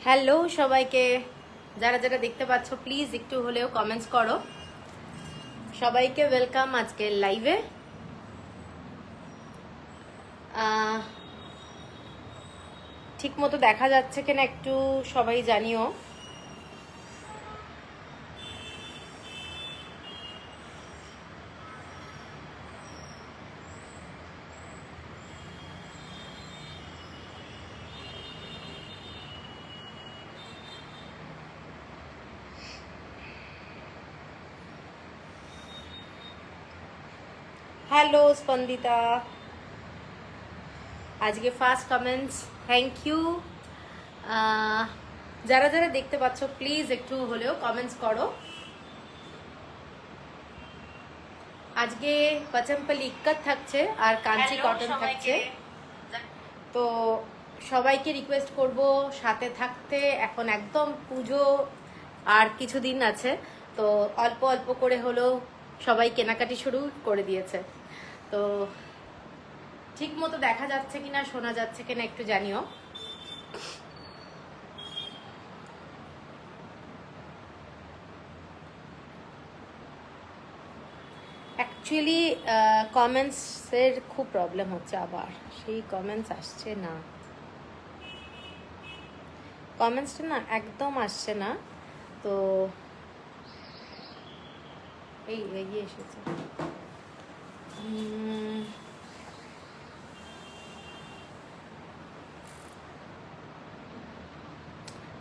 Hello সবাইকে, যারা যারা দেখতে পাচ্ছ প্লিজ একটু হলেও কমেন্টস করো। সবাইকে ওয়েলকাম আজকের লাইভে। ঠিক মতো দেখা যাচ্ছে কিনা একটু সবাই জানিও। হ্যালো স্পন্দিতা, আজকে ফার্স্ট কমেন্টস, থ্যাংক ইউ। যারা যারা দেখতে পাচ্ছ প্লিজ একটু হলেও কমেন্টস করো। আজকে পচমপল্লি ইক্কত থাকছে আর কাঞ্চি কটন থাকছে, তো সবাইকে রিকোয়েস্ট করব সাথে থাকতে। এখন একদম পুজো আর কিছুদিন আছে, তো অল্প অল্প করে হলেও সবাই কেনাকাটি শুরু করে দিয়েছে। তো ঠিক মতো দেখা যাচ্ছে কিনা, শোনা যাচ্ছে কিনা একটু জানিও। অ্যাকচুয়ালি কমেন্টসের খুব প্রবলেম হচ্ছে, আবার সেই কমেন্টস আসছে না, কমেন্টসটা না একদম আসছে না। তো এই এগিয়ে এসেছে।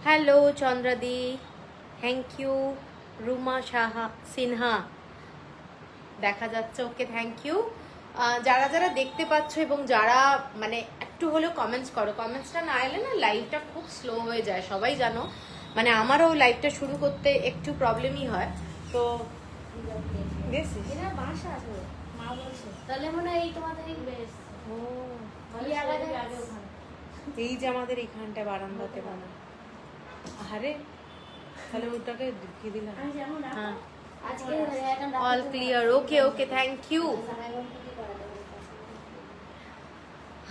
হ্যালো চন্দ্রাদি, থ্যাংক ইউ। রুমা সাহা সিনহা দেখা যাচ্ছে, ওকে থ্যাংক ইউ। যারা যারা দেখতে পাচ্ছ এবং যারা মানে একটু হলেও কমেন্টস করো, কমেন্টসটা না এলে না লাইভটা খুব স্লো হয়ে যায়, সবাই জানো। মানে আমারও লাইভটা শুরু করতে একটু প্রবলেমই হয়। তো তাহলে মনে হয় এই তোমাদের এই যে আমাদের এইখানটা বারান্দাতে বানা, আরে তাহলে ওটাকে ঢুকিয়ে দিলাম। হ্যাঁ, all clear, okay okay thank you.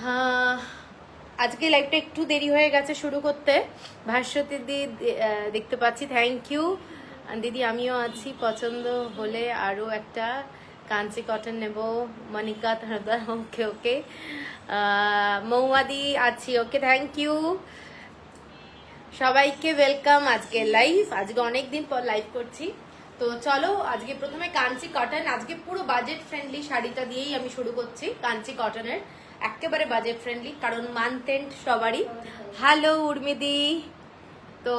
হ্যাঁ, আজকে লাইভটা একটু দেরি হয়ে গেছে শুরু করতে। ভাস্বতী দিদি দেখতে পাচ্ছি, থ্যাংক ইউ দিদি। আমিও আছি, পছন্দ হলে আরও একটা কাঞ্চি কটন নেব। মনিকা থারদার, ওকে ওকে। মৌয়াদি আছি, ওকে থ্যাংক ইউ। সবাইকে ওয়েলকাম আজকে লাইভ। আজকে অনেকদিন পর লাইভ করছি, তো চলো আজকে প্রথমে কাঞ্চি কটন। আজকে পুরো বাজেট ফ্রেন্ডলি শাড়িটা দিয়েই আমি শুরু করছি, কাঞ্চি কটনের একেবারে বাজেট ফ্রেন্ডলি, কারণ মান্থ এন্ড সবারই। হ্যালো উর্মিদি, তো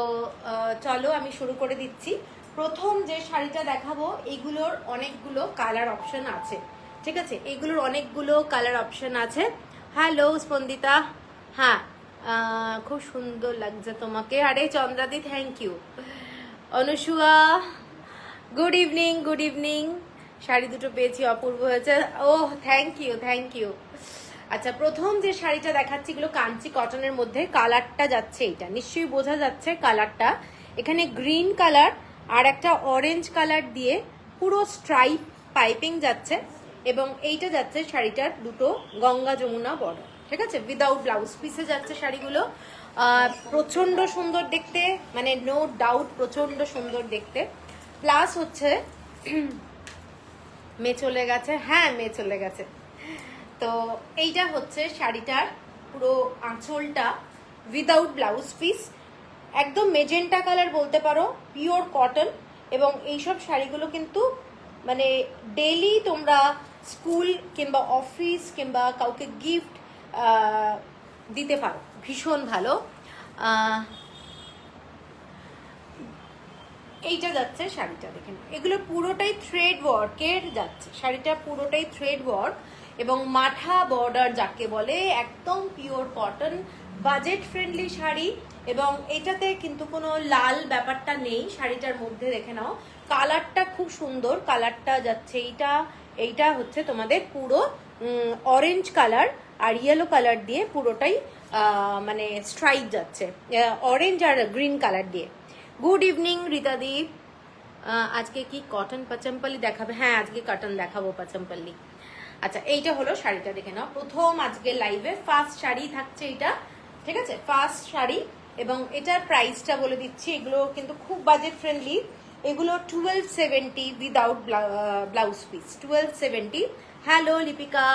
চলো আমি শুরু করে দিচ্ছি। প্রথম যে শাড়িটা দেখাবো, এইগুলোর অনেকগুলো কালার অপশন আছে, ঠিক আছে? এগুলোর অনেকগুলো কালার অপশন আছে। হ্যালো স্পন্দিতা, হ্যাঁ খুব সুন্দর লাগছে তোমাকে। আরে চন্দ্রাদি thank you. Anusuya good evening, good evening. Sari দুটো পেয়েছি, অপূর্ব হয়েছে। ও থ্যাংক ইউ, থ্যাংক ইউ। আচ্ছা, প্রথম যে শাড়িটা দেখাচ্ছি, এগুলো কাঞ্চি কটনের মধ্যে। কালারটা যাচ্ছে, এটা নিশ্চয়ই বোঝা যাচ্ছে কালারটা। এখানে গ্রিন কালার আর একটা অরেঞ্জ কালার দিয়ে পুরো স্ট্রাইপ পাইপিং যাচ্ছে, এবং এইটা যাচ্ছে শাড়িটার দুটো গঙ্গা যমুনা বর্ডার, ঠিক আছে? উইদাউট ব্লাউজ পিসে যাচ্ছে শাড়িগুলো। প্রচন্ড সুন্দর দেখতে, মানে নো ডাউট প্রচন্ড সুন্দর দেখতে। প্লাস হচ্ছে মেয়ে চলে গেছে, হ্যাঁ মেয়ে চলে গেছে। তো এইটা হচ্ছে শাড়িটার পুরো আঁচলটা, উইদাউট ব্লাউজ পিস, একদম মেজেন্টা কালার বলতে পারো, পিওর কটন। এবং এইসব শাড়িগুলো কিন্তু মানে ডেলি তোমরা স্কুল কিংবা অফিস কিংবা কাউকে গিফট দিতে পারো, ভীষণ ভালো। এইটা যাচ্ছে শাড়িটা, দেখেন এগুলো পুরোটাই থ্রেড ওয়ার্কের যাচ্ছে, শাড়িটা পুরোটাই থ্রেড ওয়ার্ক এবং মাঠা বর্ডার যাকে বলে, একদম pure cotton, budget friendly sari. এবং এটাতে কিন্তু কোনো লাল ব্যাপারটা নেই শাড়িটার মধ্যে, দেখে নাও কালারটা খুব সুন্দর, কালারটা যাচ্ছে এইটা, এইটা হচ্ছে তোমাদের পুরো অরেঞ্জ কালার আর ইয়েলো কালার দিয়ে পুরোটাই মানে স্ট্রাইপ যাচ্ছে, অরেঞ্জ আর গ্রিন কালার দিয়ে। গুড ইভিনিং রীতাদীপ, আজকে কি কটন পচমপল্লি দেখাবে? হ্যাঁ আজকে কটন দেখাবো, পচমপল্লি। আচ্ছা, এইটা হলো শাড়িটা, দেখে নাও প্রথম আজকে লাইভে ফার্স্ট শাড়ি থাকছে এইটা, ঠিক আছে? ফার্স্ট শাড়ি এবং এটার প্রাইসটা বলে দিচ্ছি, এগুলো কিন্তু খুব বাজেট ফ্রেন্ডলি। এগুলো 1270 without blouse piece, 1270। Hello Lipika,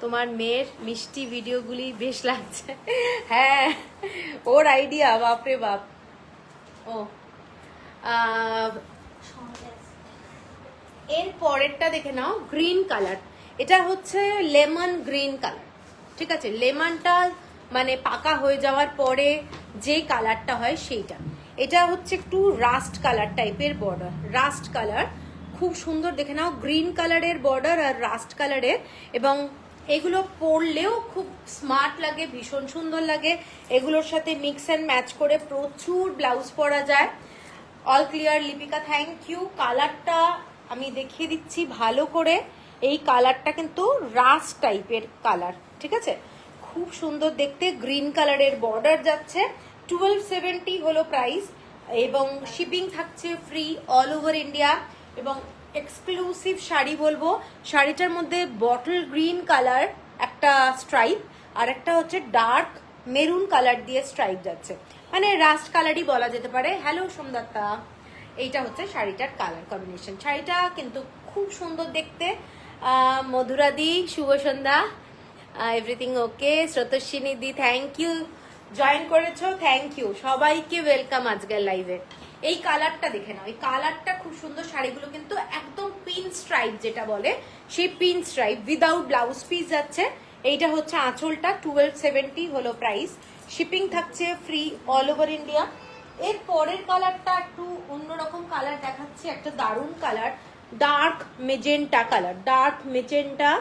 তোমার মেয়ের মিষ্টি ভিডিওগুলি বেশ লাগছে। হ্যাঁ, ওর আইডিয়া, বাপরে বাপ। ও এর পরেরটা দেখে নাও, গ্রিন কালার। এটা হচ্ছে লেমন গ্রিন কালার, ঠিক আছে? লেমনটা মানে পাকা হয়ে যাওয়ার পরে যে কালারটা হয় সেইটা। এটা হচ্ছে একটু রাস্ট কালার টাইপের বর্ডার, রাস্ট কালার, খুব সুন্দর দেখে নাও। গ্রিন কালারের বর্ডার আর রাস্ট কালারের, এবং এগুলো পরলেও খুব স্মার্ট লাগে, ভীষণ সুন্দর লাগে। এগুলোর সাথে মিক্স অ্যান্ড ম্যাচ করে প্রচুর ব্লাউজ পরা যায়। All clear Lipika, thank you. কালারটা আমি দেখিয়ে দিচ্ছি ভালো করে। এই কালারটা কিন্তু রাস্ট টাইপের কালার, ঠিক আছে? খুব সুন্দর দেখতে, গ্রিন কালারের বর্ডার যাচ্ছে। 1270 হলো প্রাইস, এবং শিপিং থাকছে ফ্রি অল ওভার ইন্ডিয়া। এবং এক্সক্লুসিভ শাড়ি বলবো, শাড়িটার মধ্যে বটল গ্রিন কালার একটা স্ট্রাইপ, আর একটা হচ্ছে ডার্ক মেরুন কালার দিয়ে স্ট্রাইপ যাচ্ছে, মানে রাস্ট কালারই বলা যেতে পারে। হ্যালো সোমদত্তা, এইটা হচ্ছে শাড়িটার কালার কম্বিনেশন। শাড়িটা কিন্তু খুব সুন্দর দেখতে। মধুরাদি, শুভ সন্ধ্যা, everything okay. Srotoswini di, thank you, join করেছো, থ্যাংক ইউ সবাইকে, ওয়েলকাম আজকের লাইভে। এই কালারটা দেখে নাও, এই কালারটা খুব সুন্দর। শাড়িগুলো কিন্তু একদম পিন স্ট্রাইপ যেটা বলে, সেই pin stripe without blouse piece যাচ্ছে। এইটা হচ্ছে আঁচলটা, 1270 হলো প্রাইস। শিপিং থাকছে ফ্রি অল ওভার ইন্ডিয়া। এর পরের কালারটা একটু অন্যরকম কালার দেখাচ্ছি, একটা দারুণ colour, dark magenta colour, dark magenta,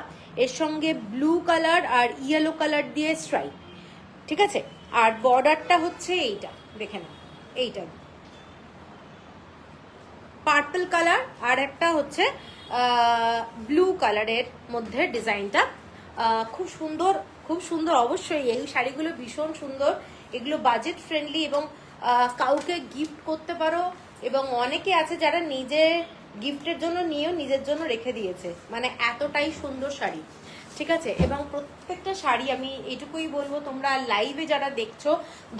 এর সঙ্গে ব্লু কালার আর ইয়েলো কালার দিয়ে স্ট্রাইপ, ঠিক আছে? আর বর্ডারটা হচ্ছে এইটা, দেখে নাও, এইটা পার্পল কালার, আর একটা হচ্ছে ব্লু কালারের মধ্যে ডিজাইনটা। খুব সুন্দর, খুব সুন্দর। অবশ্যই এই শাড়িগুলো ভীষণ সুন্দর, এগুলো বাজেট ফ্রেন্ডলি, এবং কাউকে গিফট করতে পারো। এবং অনেকে আছে যারা নিজে গিফটের জন্য নিয়েও নিজের জন্য রেখে দিয়েছে, মানে এতটাই সুন্দর শাড়ি, ঠিক আছে? এবং প্রত্যেকটা শাড়ি আমি এইটুকুই বলবো, তোমরা লাইভে যারা দেখছো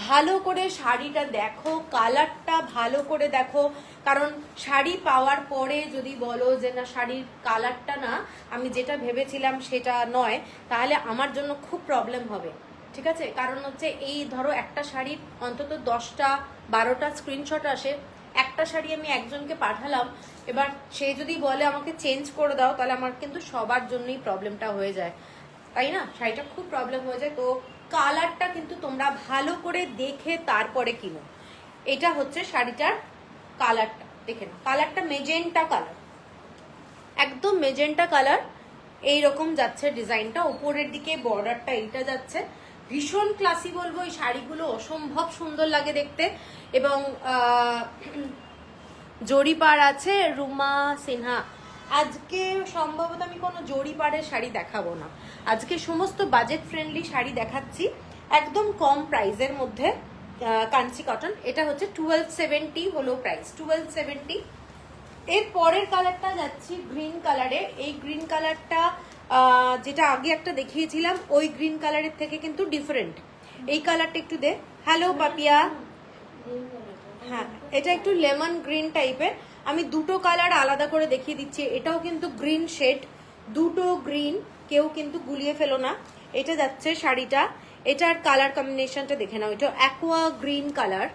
ভালো করে শাড়িটা দেখো, কালারটা ভালো করে দেখো। কারণ শাড়ি পাওয়ার পরে যদি বলো যে না, শাড়ির কালারটা না আমি যেটা ভেবেছিলাম সেটা নয়, তাহলে আমার জন্য খুব প্রবলেম হবে, ঠিক আছে? কারণ হচ্ছে এই ধরো একটা শাড়ির অন্তত 10টা 12টা স্ক্রিনশট আসে। একটা শাড়ি আমি একজনকে পাঠালাম, এবার সে যদি বলে আমাকে চেঞ্জ করে দাও, তাহলে আমার কিন্তু সবার জন্যই প্রবলেমটা হয়ে যায়, তাই না? শাড়িটা খুব প্রবলেম হয়ে যায়। তো কালারটা কিন্তু তোমরা ভালো করে দেখে তারপরে কিনো। এটা হচ্ছে শাড়িটার কালারটা, দেখে নাও, কালারটা মেজেন্টা কালার, একদম মেজেন্টা কালার। এইরকম যাচ্ছে ডিজাইনটা, উপরের দিকে বর্ডারটা এইটা যাচ্ছে। ভীষণ ক্লাসি বলবো, এই শাড়িগুলো অসম্ভব সুন্দর লাগে দেখতে। এবং জরিপার আছে রুমা সিনহা। আজকে সম্ভবত আমি কোনো জরিপারের শাড়ি দেখাবো না, আজকে সমস্ত বাজেট ফ্রেন্ডলি শাড়ি দেখাচ্ছি, একদম কম প্রাইসের মধ্যে। কাঞ্চি কটন, এটা হচ্ছে 1270 হলো প্রাইস, 1270। এর পরের কালারটা যাচ্ছি গ্রিন কালারে। এই গ্রিন কালারটা যেটা আগে একটা দেখিয়েছিলাম ওই গ্রিন কালারের থেকে কিন্তু ডিফারেন্ট। এই কালারটা একটু দে। হ্যালো পাপিয়া, হ্যাঁ এটা একটু লেমন গ্রিন টাইপের। আমি দুটো কালার আলাদা করে দেখিয়ে দিচ্ছি। এটাও কিন্তু গ্রিন শেড, দুটো গ্রিন, কেউ কিন্তু গুলিয়ে ফেলো না। এটা যাচ্ছে শাড়িটা, এটার কালার কম্বিনেশনটা দেখে নাও, এটা অ্যাকোয়া গ্রিন কালার,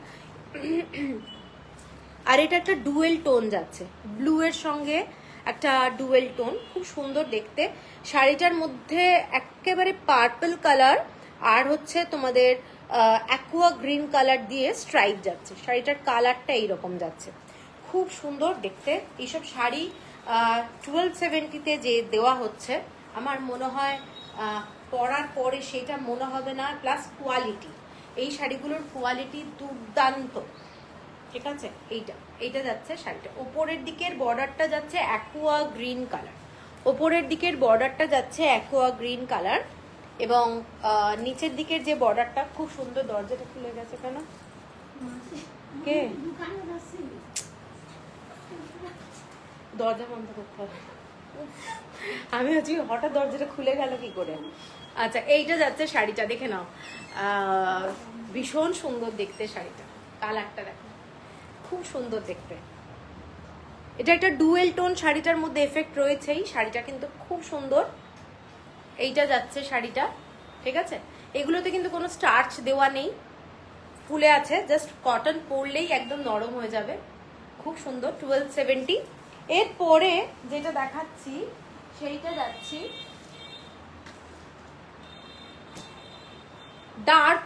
আর এটা একটা ডুয়েল টোন যাচ্ছে, ব্লু এর সঙ্গে একটা ডুয়েল টোন, খুব সুন্দর দেখতে। শাড়িটার মধ্যে একেবারে পার্পল কালার আর হচ্ছে তোমাদের অ্যাকোয়া গ্রিন কালার দিয়ে স্ট্রাইপ যাচ্ছে। শাড়িটার কালারটা এইরকম যাচ্ছে, খুব সুন্দর দেখতে। এইসব শাড়ি 1270-তে যে দেওয়া হচ্ছে, আমার মনে হয় পরার পরে সেটা মনে হবে না। প্লাস কোয়ালিটি, এই শাড়িগুলোর কোয়ালিটি দুর্দান্ত, ঠিক আছে? এইটা যাচ্ছে শাড়িটা। ওপরের দিকের বর্ডারটা যাচ্ছে অ্যাকোয়া গ্রিন কালার, ওপরের দিকের বর্ডারটা যাচ্ছে অ্যাকোয়া গ্রিন কালার, এবং নিচের দিকের যে বর্ডারটা খুব সুন্দর। দরজাটা খুলে গেছে কেন? কে? দরজা বন্ধ করতে হবে। আমি হচ্ছি হঠাৎ দরজাটা খুলে গেল কি করে। আচ্ছা, এইটা যাচ্ছে শাড়িটা, দেখে নাও। ভীষণ সুন্দর দেখতে শাড়িটা, কালারটা দেখো, খুব সুন্দর দেখতে। এটা একটা ডুয়েল টোন, শাড়িটার মধ্যে এফেক্ট রয়েছেই, শাড়িটা কিন্তু খুব সুন্দর। এইটা যাচ্ছে শাড়িটা, ঠিক আছে। এগুলোতে কিন্তু কোনো স্টার্চ দেওয়া নেই, ফুলে আছে, জাস্ট কটন পরলেই একদম নরম হয়ে যাবে, খুব সুন্দর। 1270। এরপরে যেটা দেখাচ্ছি সেইটা যাচ্ছি ডার্ক,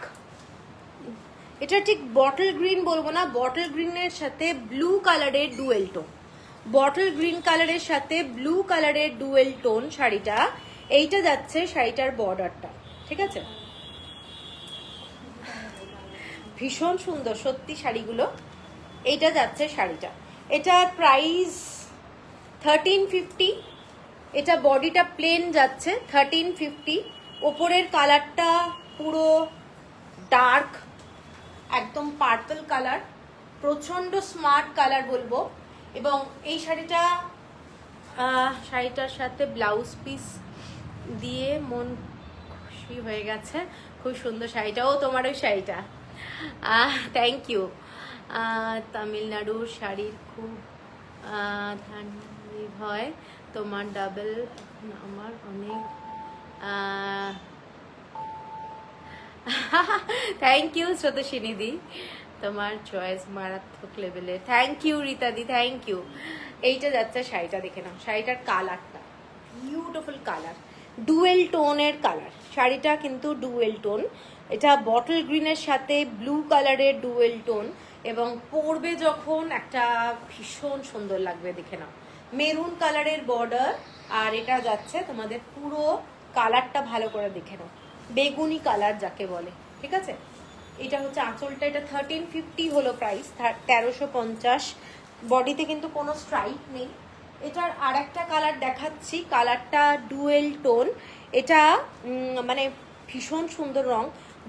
এটা ঠিক বটল গ্রিন বলবো না, বটল গ্রিনের সাথে ব্লু কালারের ডুয়েল টোন, বটল গ্রিন কালারের সাথে ব্লু কালারের ডুয়েল টোন শাড়িটা। এইটা যাচ্ছে শাড়িটার বর্ডারটা, ঠিক আছে। ভীষণ সুন্দর সত্যি শাড়িগুলো। এইটা যাচ্ছে শাড়িটা, এটার প্রাইস 1350। এটা বডিটা প্লেন যাচ্ছে 1350। ওপরের কালারটা পুরো ডার্ক, একদম পার্পল কালার, প্রচন্ড স্মার্ট কালার বলবো। এবং এই শাড়িটা, শাড়িটার সাথে ব্লাউজ পিস দিয়ে মন খুশি হয়ে গেছে, খুব সুন্দর শাড়িটাও। তোমার ওই শাড়িটা, থ্যাংক ইউ। তামিলনাড়ুর শাড়ির খুব ঠান্ডা হয়, তোমার ডাবল আমার অনেক। থ্যাংক ইউ শ্রোতসিনী দি, তোমার চয়েস মারাত্মক লেভেলের। Thank you Rita di, thank you. এইটা যাচ্ছে শাড়িটা, দেখে নাও শাড়িটার কালারটা, বিউটিফুল কালার, ডুয়েল টোনের কালার। শাড়িটা কিন্তু ডুয়েল টোন, এটা বটল গ্রিনের সাথে ব্লু কালারের ডুয়েল টোন, এবং পরবে যখন একটা ভীষণ সুন্দর লাগবে, দেখে নাও। মেরুন কালারের বর্ডার, আর এটা যাচ্ছে তোমাদের পুরো কালারটা ভালো করে দেখে নাও, বেগুনি কালার যাকে বলে, ঠিক আছে। এটা হচ্ছে আঁচলটা, এটা 1350 হলো প্রাইস, 1350। বডিতে কিন্তু কোনো স্ট্রাইপ নেই। এটার আর একটা কালার দেখাচ্ছি, কালারটা ডুয়েল টোন, এটা মানে ভীষণ সুন্দর রং।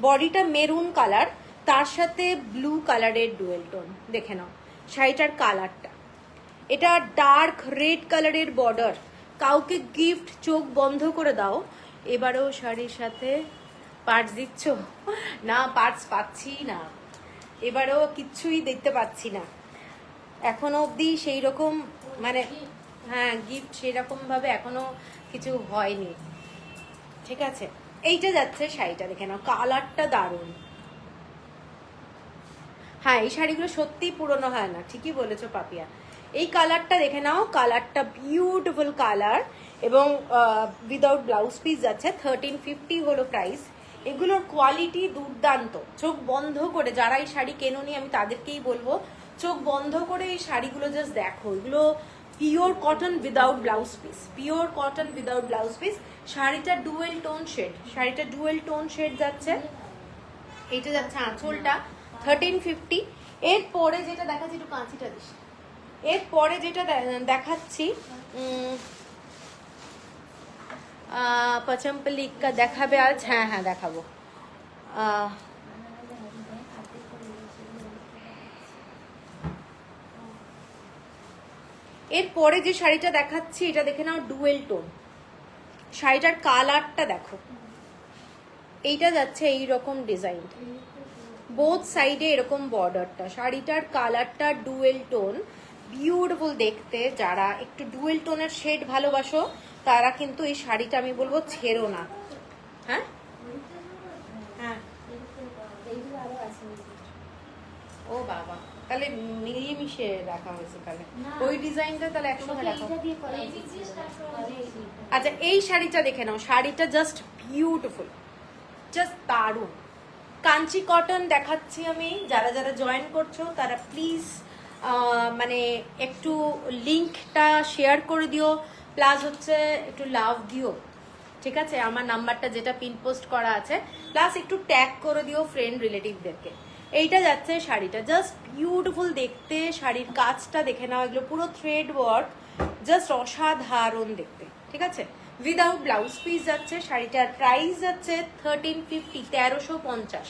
বডিটা মেরুন কালার, তার সাথে ব্লু কালারের ডুয়েল টোন, দেখে নাও শাড়িটার কালারটা। এটা ডার্ক রেড কালারের বর্ডার, কাউকে গিফট চোখ বন্ধ করে দাও। এবারেও শাড়ির সাথে পার্টস দিচ্ছ? না, পার্টস পাচ্ছি না, এবারেও কিচ্ছুই দেখতে পাচ্ছি না এখনো অবধি সেই রকম, মানে হ্যাঁ গিফট সেই রকম ভাবে এখনো কিছু হয়নি, ঠিক আছে। এইটা যাচ্ছে শাড়িটা, দেখে নাও কালারটা দারুণ। হ্যাঁ, এই শাড়িগুলো সত্যি পুরনো হয় না, ঠিকই বলেছো পাপিয়া। এই কালারটা দেখে নাও, কালারটা বিউটিফুল কালার, এবং উইদাউট ব্লাউজ পিস যাচ্ছে, 1350 হলো প্রাইস। এগুলোর কোয়ালিটি দুর্দান্ত, চোখ বন্ধ করে যারা এই শাড়ি কেনোনি আমি তাদেরকেই বলবো, চোখ বন্ধ করে এই শাড়িগুলো জাস্ট দেখো। এগুলো pure cotton without blouse piece, pure cotton without blouse piece. শাড়িটা ডুয়েল টোন শেড, শাড়িটা ডুয়েল টোন শেড যাচ্ছে। এইটা যাচ্ছে আঁচলটা 1350। এরপরে যেটা দেখাচ্ছি, একটু কাঁচিটা দিস, এরপরে যেটা দেখাচ্ছি পচমপল্লিকা দেখাবে আজ? হ্যাঁ হ্যাঁ দেখাবো। এরপরে যে শাড়িটা দেখাচ্ছি এটা দেখে নাও, ডুয়েল টোন। শাড়িটার কালারটা দেখো, এইটা যাচ্ছে এইরকম ডিজাইন, বোথ সাইডে এরকম বর্ডারটা। শাড়িটার কালারটা ডুয়েল টোন, বিউটিফুল দেখতে। যারা একটু ডুয়েল টোনের শেড ভালোবাসো তারা কিন্তু এই শাড়িটা আমি বলবো ছেড়ো না। হ্যাঁ হ্যাঁ, ও বাবা, তাহলে মিলিয়ে মিশে রাখা হয়েছে, তাহলে ওই ডিজাইনটা তাহলে একসঙ্গে রাখা। আচ্ছা, এই শাড়িটা দেখে নাও, শাড়িটা জাস্ট বিউটিফুল, জাস্ট দারুণ। কাঞ্চি কটন দেখাচ্ছি আমি, যারা যারা জয়েন করছো তারা প্লিজ মানে একটু লিঙ্কটা শেয়ার করে দিও, প্লাস হচ্ছে একটু লাভ দিও, ঠিক আছে। আমার নাম্বারটা যেটা পিন পোস্ট করা আছে, প্লাস একটু ট্যাগ করে দিও ফ্রেন্ড রিলেটিভদেরকে। এইটা যাচ্ছে শাড়িটা, জাস্ট বিউটিফুল দেখতে। শাড়ির কাজটা দেখে নাও, এগুলো পুরো থ্রেড ওয়ার্ক, জাস্ট অসাধারণ দেখতে, ঠিক আছে। উইদাউট ব্লাউজ পিস যাচ্ছে। শাড়িটার প্রাইস যাচ্ছে 1350, 1350।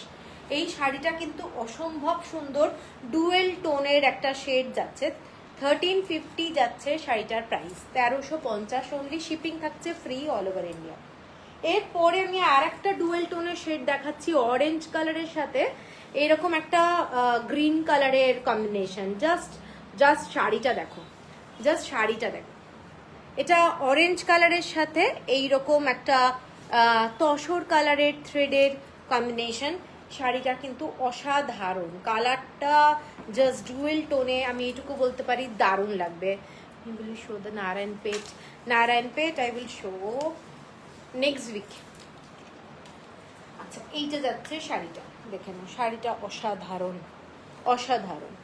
এই শাড়িটা কিন্তু অসম্ভব সুন্দর, ডুয়েল টোনের একটা শেড যাচ্ছে, 1350 যাচ্ছে শাড়িটার প্রাইস, 1350 অনলি, শিপিং থাকছে ফ্রি অল ওভার ইন্ডিয়া। এরপরে আমি আর একটা ডুয়েল টোনের শেড দেখাচ্ছি অরেঞ্জ কালারের সাথে এরকম একটা গ্রিন কালারের কম্বিনেশন। জাস্ট শাড়িটা দেখো, জাস্ট শাড়িটা দেখো। এটা অরেঞ্জ কালারের সাথে এইরকম একটা তসর কালারের থ্রেডের কম্বিনেশন। শাড়িটা কিন্তু অসাধারণ, কালারটা জাস্ট ডুয়েল টোনে, আমি এটুকু বলতে পারি দারুণ লাগবে। I will show the Narayanpet I will show next week. আচ্ছা, এইটা যাচ্ছে শাড়িটা, দেখে নাও, শাড়িটা অসাধারণ অসাধারণ।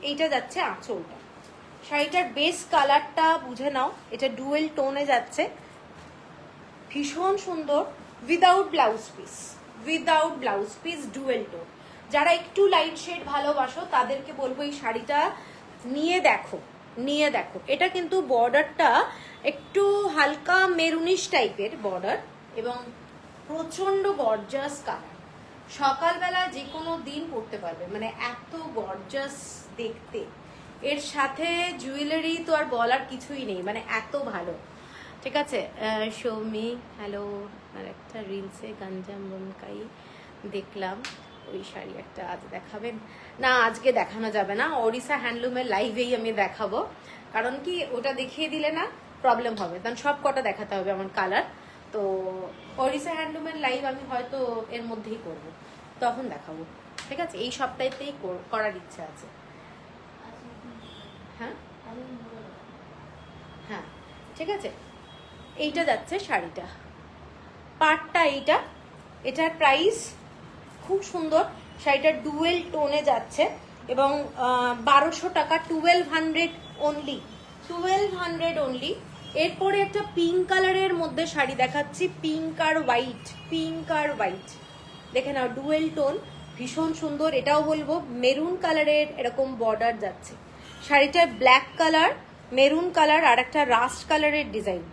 এইটা যাচ্ছে আঁচলটা, শাড়িটার বেস কালারটা বুঝে নাও, এটা ডুয়েল টোনে যাচ্ছে, ভীষণ সুন্দর, without blouse piece dual tone. যারা একটু লাইট শেড ভালোবাসো তাদেরকে বলবো এই শাড়িটা নিয়ে দেখো। এটা কিন্তু বর্ডারটা একটু হালকা মেরুনিশ টাইপের বর্ডার এবং প্রচন্ড গর্জাস কালার। সকালবেলা যে কোনো দিন পরতে পারবে, মানে এত গর্জাস দেখতে। এর সাথে জুয়েলারি তো আর বলার কিছুই নেই, মানে এত ভালো। ঠিক আছে, সৌমি হ্যালো। আর একটা রিলসে গঞ্জাম বনকাই দেখলাম, ওই শাড়ি একটা আজ দেখাবেন না? আজকে দেখানো যাবে না, ওড়িশা হ্যান্ডলুমের লাইভেই আমি দেখাবো। কারণ কি, ওটা দেখিয়ে দিলে না প্রবলেম হবে, কারণ সব কটা দেখাতে হবে আমার কালার। তো ওড়িশা হ্যান্ডলুমের লাইভ আমি হয়তো এর মধ্যেই করব, তখন দেখাবো। ঠিক আছে, এই সপ্তাহেতেই করার ইচ্ছা আছে। হ্যাঁ হ্যাঁ, ঠিক আছে। এইটা যাচ্ছে শাড়িটা, পাটটা এইটা, এটার প্রাইস খুব সুন্দর। শাড়িটা ডুয়েল টোনে যাচ্ছে এবং 1200 টাকা, 1200 অনলি। এরপরে একটা পিঙ্ক কালারের মধ্যে শাড়ি দেখাচ্ছি, পিঙ্ক আর হোয়াইট, দেখে নাও, ডুয়েল টোন, ভীষণ সুন্দর। এটাও বলবো মেরুন কালারের এরকম বর্ডার যাচ্ছে। শাড়িটার ব্ল্যাক কালার, মেরুন কালার আর একটা রাস্ট কালারের ডিজাইন।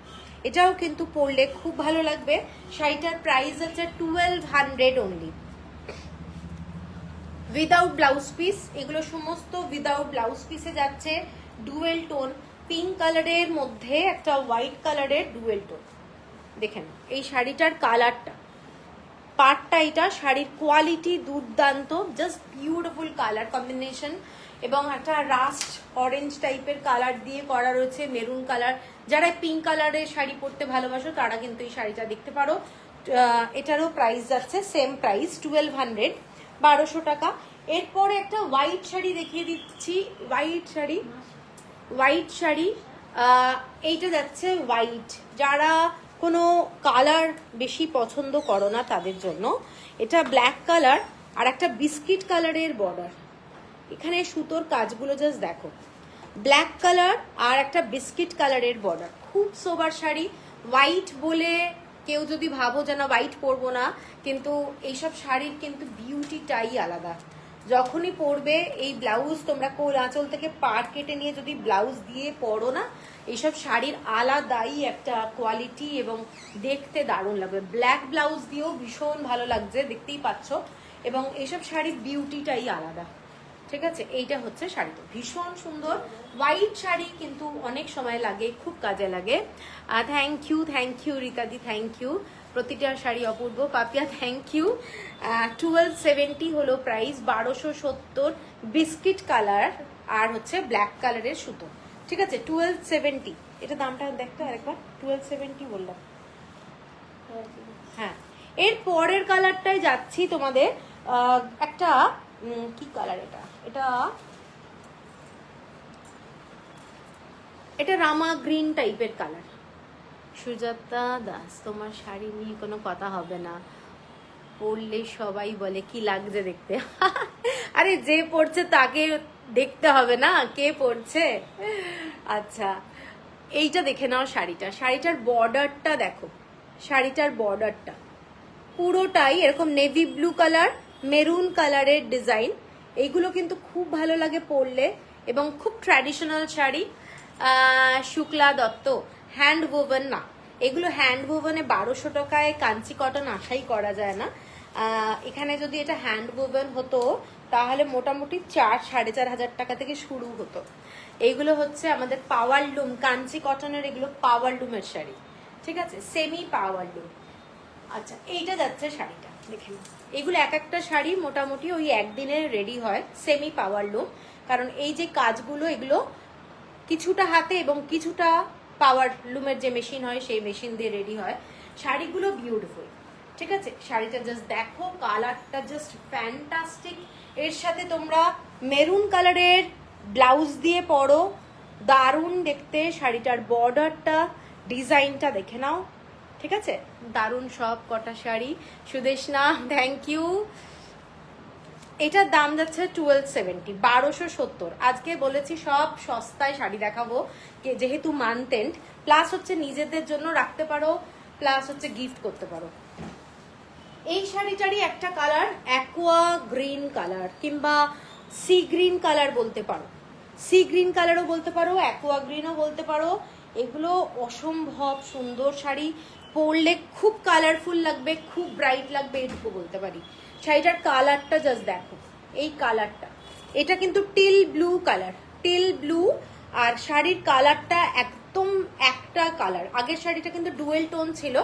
এটাও কিন্তু পরলে খুব ভালো লাগবে। শাড়িটার প্রাইস আছে 1200 অনলি, উইদাউট ব্লাউজ পিস। এগুলো সমস্ত উইদাউট ব্লাউজ পিসে যাচ্ছে। ডুয়েল টোন, পিঙ্ক কালারের মধ্যে একটা হোয়াইট কালারের ডুয়েল টোন। দেখেন এই শাড়িটার কালারটা, পাটটা এটা, শাড়ির কোয়ালিটি দুর্দান্ত, জাস্ট বিউটিফুল কালার কম্বিনেশন এবং একটা রাস্ট অরেঞ্জ টাইপের কালার দিয়ে করা রয়েছে, মেরুন কালার। যারা পিঙ্ক কালারের শাড়ি পরতে ভালোবাসো তারা কিন্তু এই শাড়িটা দেখতে পারো। এটারও প্রাইস যাচ্ছে সেম প্রাইস, 1200 টাকা। এরপরে একটা হোয়াইট শাড়ি দেখিয়ে দিচ্ছি, হোয়াইট শাড়ি, এইটা যাচ্ছে হোয়াইট। যারা কোনো কালার বেশি পছন্দ করো না তাদের জন্য এটা ব্ল্যাক কালার আর একটা বিস্কিট কালারের বর্ডার। এখানে সুতোর কাজগুলো জাস্ট দেখো, ব্ল্যাক কালার আর একটা বিস্কিট কালারের বর্ডার, খুব সোবার শাড়ি। হোয়াইট বলে কেউ যদি ভাবো যেন হোয়াইট পরবো না, কিন্তু এইসব শাড়ির কিন্তু বিউটিটাই আলাদা। যখনই পরবে এই ব্লাউজ, তোমরা কোল আঁচল থেকে পাড় কেটে নিয়ে যদি ব্লাউজ দিয়ে পরো না, এইসব শাড়ির আলাদাই একটা কোয়ালিটি এবং দেখতে দারুণ লাগবে। ব্ল্যাক ব্লাউজ দিয়েও ভীষণ ভালো লাগছে, দেখতেই পাচ্ছ, এবং এইসব শাড়ির বিউটিটাই আলাদা। ঠিক আছে, এইটা হচ্ছে শাড়িটা, ভীষণ সুন্দর। হোয়াইট শাড়ি কিন্তু অনেক সময় লাগে, খুব কাজে লাগে। থ্যাংক ইউ রীতাদি, থ্যাংক ইউ। প্রতিটা শাড়ি অপূর্ব। Papiya thank you. 1270 হলো প্রাইস, 1270, বিস্কিট কালার আর হচ্ছে ব্ল্যাক কালারের সুতো। ঠিক আছে, 1270, এটা দামটা দেখতে আরেকবার, 1270 বললাম। হ্যাঁ, এর পরের কালারটাই যাচ্ছি তোমাদের, একটা কি কালার, এটা রামা গ্রিন টাইপের কালার। সুজাতা দাস, তোমার শাড়ি নিয়ে কোনো কথা হবে না, পরলে সবাই বলে কি লাগছে দেখতে। আরে যে পড়ছে তাকে দেখতে হবে না কে পড়ছে। আচ্ছা, এইটা দেখে নাও শাড়িটার বর্ডারটা দেখো, শাড়িটার বর্ডারটা পুরোটাই এরকম নেভি ব্লু কালার, মেরুন কালারের ডিজাইন। এইগুলো কিন্তু খুব ভালো লাগে পরলে এবং খুব traditional sari. Shukla Dutta, hand woven না, এগুলো হ্যান্ড ওভেনে 1200 টাকায় কাঞ্চি কটন আশাই করা যায় না। এখানে যদি এটা হ্যান্ড ওভেন হতো তাহলে মোটামুটি 4-4.5 টাকা থেকে শুরু হতো। এইগুলো হচ্ছে আমাদের পাওয়ার লুম, কাঞ্চি কটনের, এগুলো পাওয়ার লুমের শাড়ি, ঠিক আছে, সেমি পাওয়ার লুম। আচ্ছা, এইটা যাচ্ছে শাড়িটা দেখে নাও। এগুলো এক একটা শাড়ি মোটামুটি ওই একদিনে রেডি হয়, সেমি পাওয়ার লুম। কারণ এই যে কাজগুলো এগুলো কিছুটা হাতে এবং কিছুটা পাওয়ার লুমের যে মেশিন হয় সেই মেশিন দিয়ে রেডি হয়। শাড়িগুলো বিউটিফুল, ঠিক আছে। শাড়িটা জাস্ট দেখো, কালারটা জাস্ট ফ্যান্টাস্টিক। এর সাথে তোমরা মেরুন কালারের ব্লাউজ দিয়ে পরো, দারুণ দেখতে। শাড়িটার বর্ডারটা, ডিজাইনটা দেখে নাও, ঠিক আছে, দারুণ সব কটা শাড়ি। Sudeshna, thank you. এটার দাম যাচ্ছে 1270, 1270। আজকে বলেছি সব সস্তায় শাড়ি দেখাবো, যেহেতু মান্থ এন্ড, প্লাস হচ্ছে নিজেদের জন্য রাখতে পারো, প্লাস হচ্ছে গিফট করতে পারো। এই শাড়িটারই একটা কালার অ্যাকোয়া গ্রিন কালার কিংবা সি গ্রিন কালার বলতে পারো, সি গ্রিন কালারও বলতে পারো, অ্যাকোয়া গ্রিনও বলতে পারো। এগুলো অসম্ভব সুন্দর শাড়ি, পরলে খুব কালারফুল লাগবে, খুব ব্রাইট লাগবে, এটুকু বলতে পারি। শাড়িটার কালারটা জাস্ট দেখো, এই কালারটা, এটা কিন্তু teal blue colour, teal blue. আর শাড়ির কালারটা একদম একটা কালার। আগের শাড়িটা কিন্তু ডুয়েল টোন ছিল,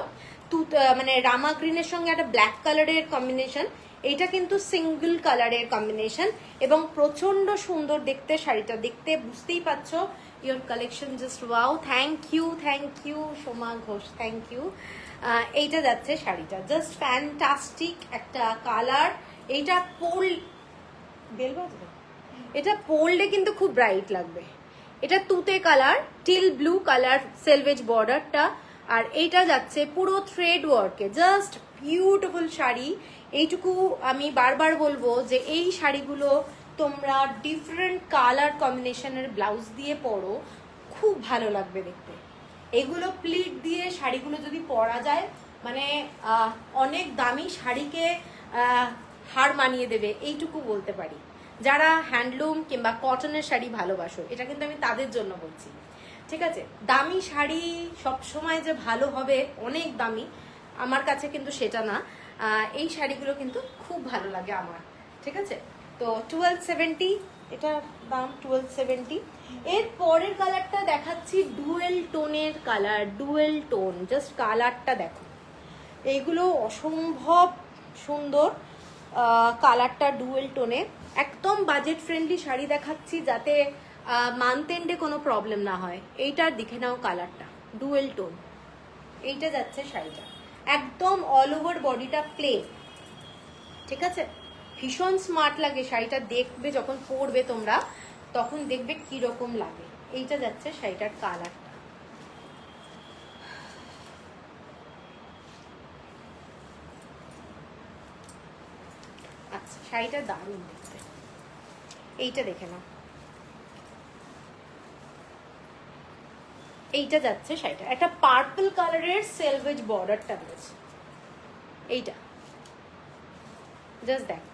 মানে রামা গ্রিনের সঙ্গে একটা ব্ল্যাক কালারের কম্বিনেশন। এইটা কিন্তু সিঙ্গেল কালারের কম্বিনেশন এবং প্রচন্ড সুন্দর দেখতে শাড়িটা, দেখতে বুঝতেই পারছো। Your collection just wow. Thank you Soma Ghosh, thank you. এইটা যাচ্ছে শাড়িটা, জাস্ট ফ্যান্টাস্টিক একটা কালার। এইটা এটা পরলে কিন্তু খুব ব্রাইট লাগবে। এটা তুতে কালার, টিল ব্লু কালার, সেলভেজ বর্ডারটা। আর এইটা যাচ্ছে পুরো থ্রেড ওয়ার্কে, জাস্ট বিউটিফুল শাড়ি। এইটুকু আমি বারবার বলবো যে এই শাড়িগুলো তোমরা ডিফারেন্ট কালার কম্বিনেশনের ব্লাউজ দিয়ে পরো, খুব ভালো লাগবে দেখতে। এগুলো প্লিট দিয়ে শাড়িগুলো যদি পরা যায়, মানে অনেক দামি শাড়িকে হার মানিয়ে দেবে, এইটুকু বলতে পারি। যারা হ্যান্ডলুম কিংবা কটনের শাড়ি ভালোবাসো, এটা কিন্তু আমি তাদের জন্য বলছি, ঠিক আছে। দামি শাড়ি সবসময় যে ভালো হবে, অনেক দামি, আমার কাছে কিন্তু সেটা না। এই শাড়িগুলো কিন্তু খুব ভালো লাগে আমার, ঠিক আছে। তো 1270 এটা দাম, 1270। এর পরের কালারটা দেখাচ্ছি ডুয়েল টোনের কালার, ডুয়েল টোন, জাস্ট কালারটা দেখো। এইগুলো অসম্ভব সুন্দর কালারটা, ডুয়েল টোনে। একদম বাজেট ফ্রেন্ডলি শাড়ি দেখাচ্ছি যাতে মান্থ এন্ডে কোনো প্রবলেম না হয়। এইটার দেখে নাও কালারটা, ডুয়েল টোন। এইটা যাচ্ছে শাড়িটা, একদম অল ওভার বডিটা প্লেন, ঠিক আছে। ভীষণ স্মার্ট লাগে শাড়িটা, দেখবে যখন পরবে তোমরা তখন দেখবে কি রকম লাগে। এইটা যাচ্ছে শাড়িটার কালারটা। আচ্ছা, শাড়িটা দারুণ দেখতে, এইটা দেখে নাও। এইটা যাচ্ছে শাড়িটা, একটা পার্পল কালারের সেলভেজ বর্ডারটা রয়েছে। এইটা জাস্ট দেখো,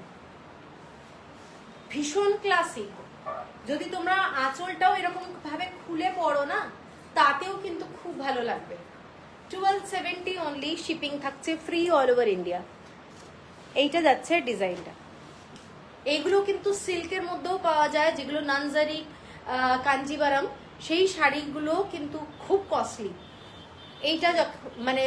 ভীষণ ক্লাসিক। যদি তোমরা আঁচলটাও এরকম ভাবে খুলে পড়ো না, তাতেও কিন্তু খুব ভালো লাগবে। 1270 অনলি, শিপিং থাকছে ফ্রি অল ওভার ইন্ডিয়া। এইটা যাচ্ছে ডিজাইনটা। এগুলো কিন্তু সিল্কের মধ্যেও পাওয়া যায়, যেগুলো নানজারি, কাঞ্জিভারাম, সেই শাড়িগুলো কিন্তু খুব কস্টলি। এইটা মানে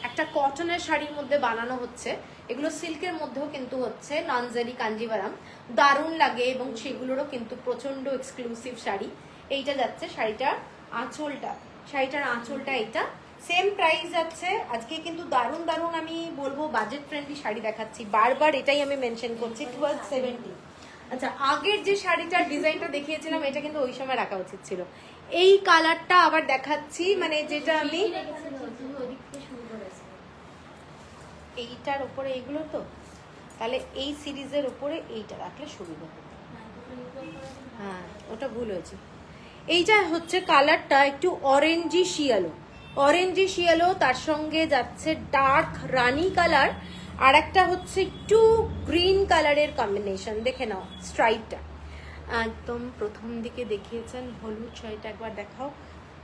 একটা কটনের শাড়ির মধ্যে বানানো হচ্ছে, এগুলো সিল্কের মধ্যেও কিন্তু হচ্ছে, নানজারি, কাঞ্জিভারাম, দারুণ লাগে এবং সেগুলোরও কিন্তু প্রচন্ড এক্সক্লুসিভ শাড়ি। এইটা যাচ্ছে শাড়িটার আঁচলটা, শাড়িটার আঁচলটা এইটা সেম প্রাইস যাচ্ছে। আজকে কিন্তু দারুণ দারুণ আমি বলবো বাজেট ফ্রেন্ডলি শাড়ি দেখাচ্ছি, বারবার এটাই আমি মেনশন করছি। 1270। আচ্ছা, আগের যে শাড়িটার ডিজাইনটা দেখিয়েছিলাম এটা কিন্তু ওই সময় রাখা উচিত ছিল। এই কালারটা আবার দেখাচ্ছি, মানে যেটা আমি এইটার উপরে, এইগুলো তো তাহলে এই সিরিজের উপরে এইটা রাখলে সুবিধা হবে। হ্যাঁ, ওটা ভুল হয়েছে। এইটা হচ্ছে কালারটা একটু অরেঞ্জি শিয়ালো, অরেঞ্জি শিয়ালো, তার সঙ্গে যাচ্ছে ডার্ক রানি কালার, আর একটা হচ্ছে একটু গ্রিন কালারের কম্বিনেশন। দেখে নাও স্ট্রাইপটা, একদম প্রথম দিকে দেখিয়েছেন হলুদ শাড়িটা, একবার দেখাও।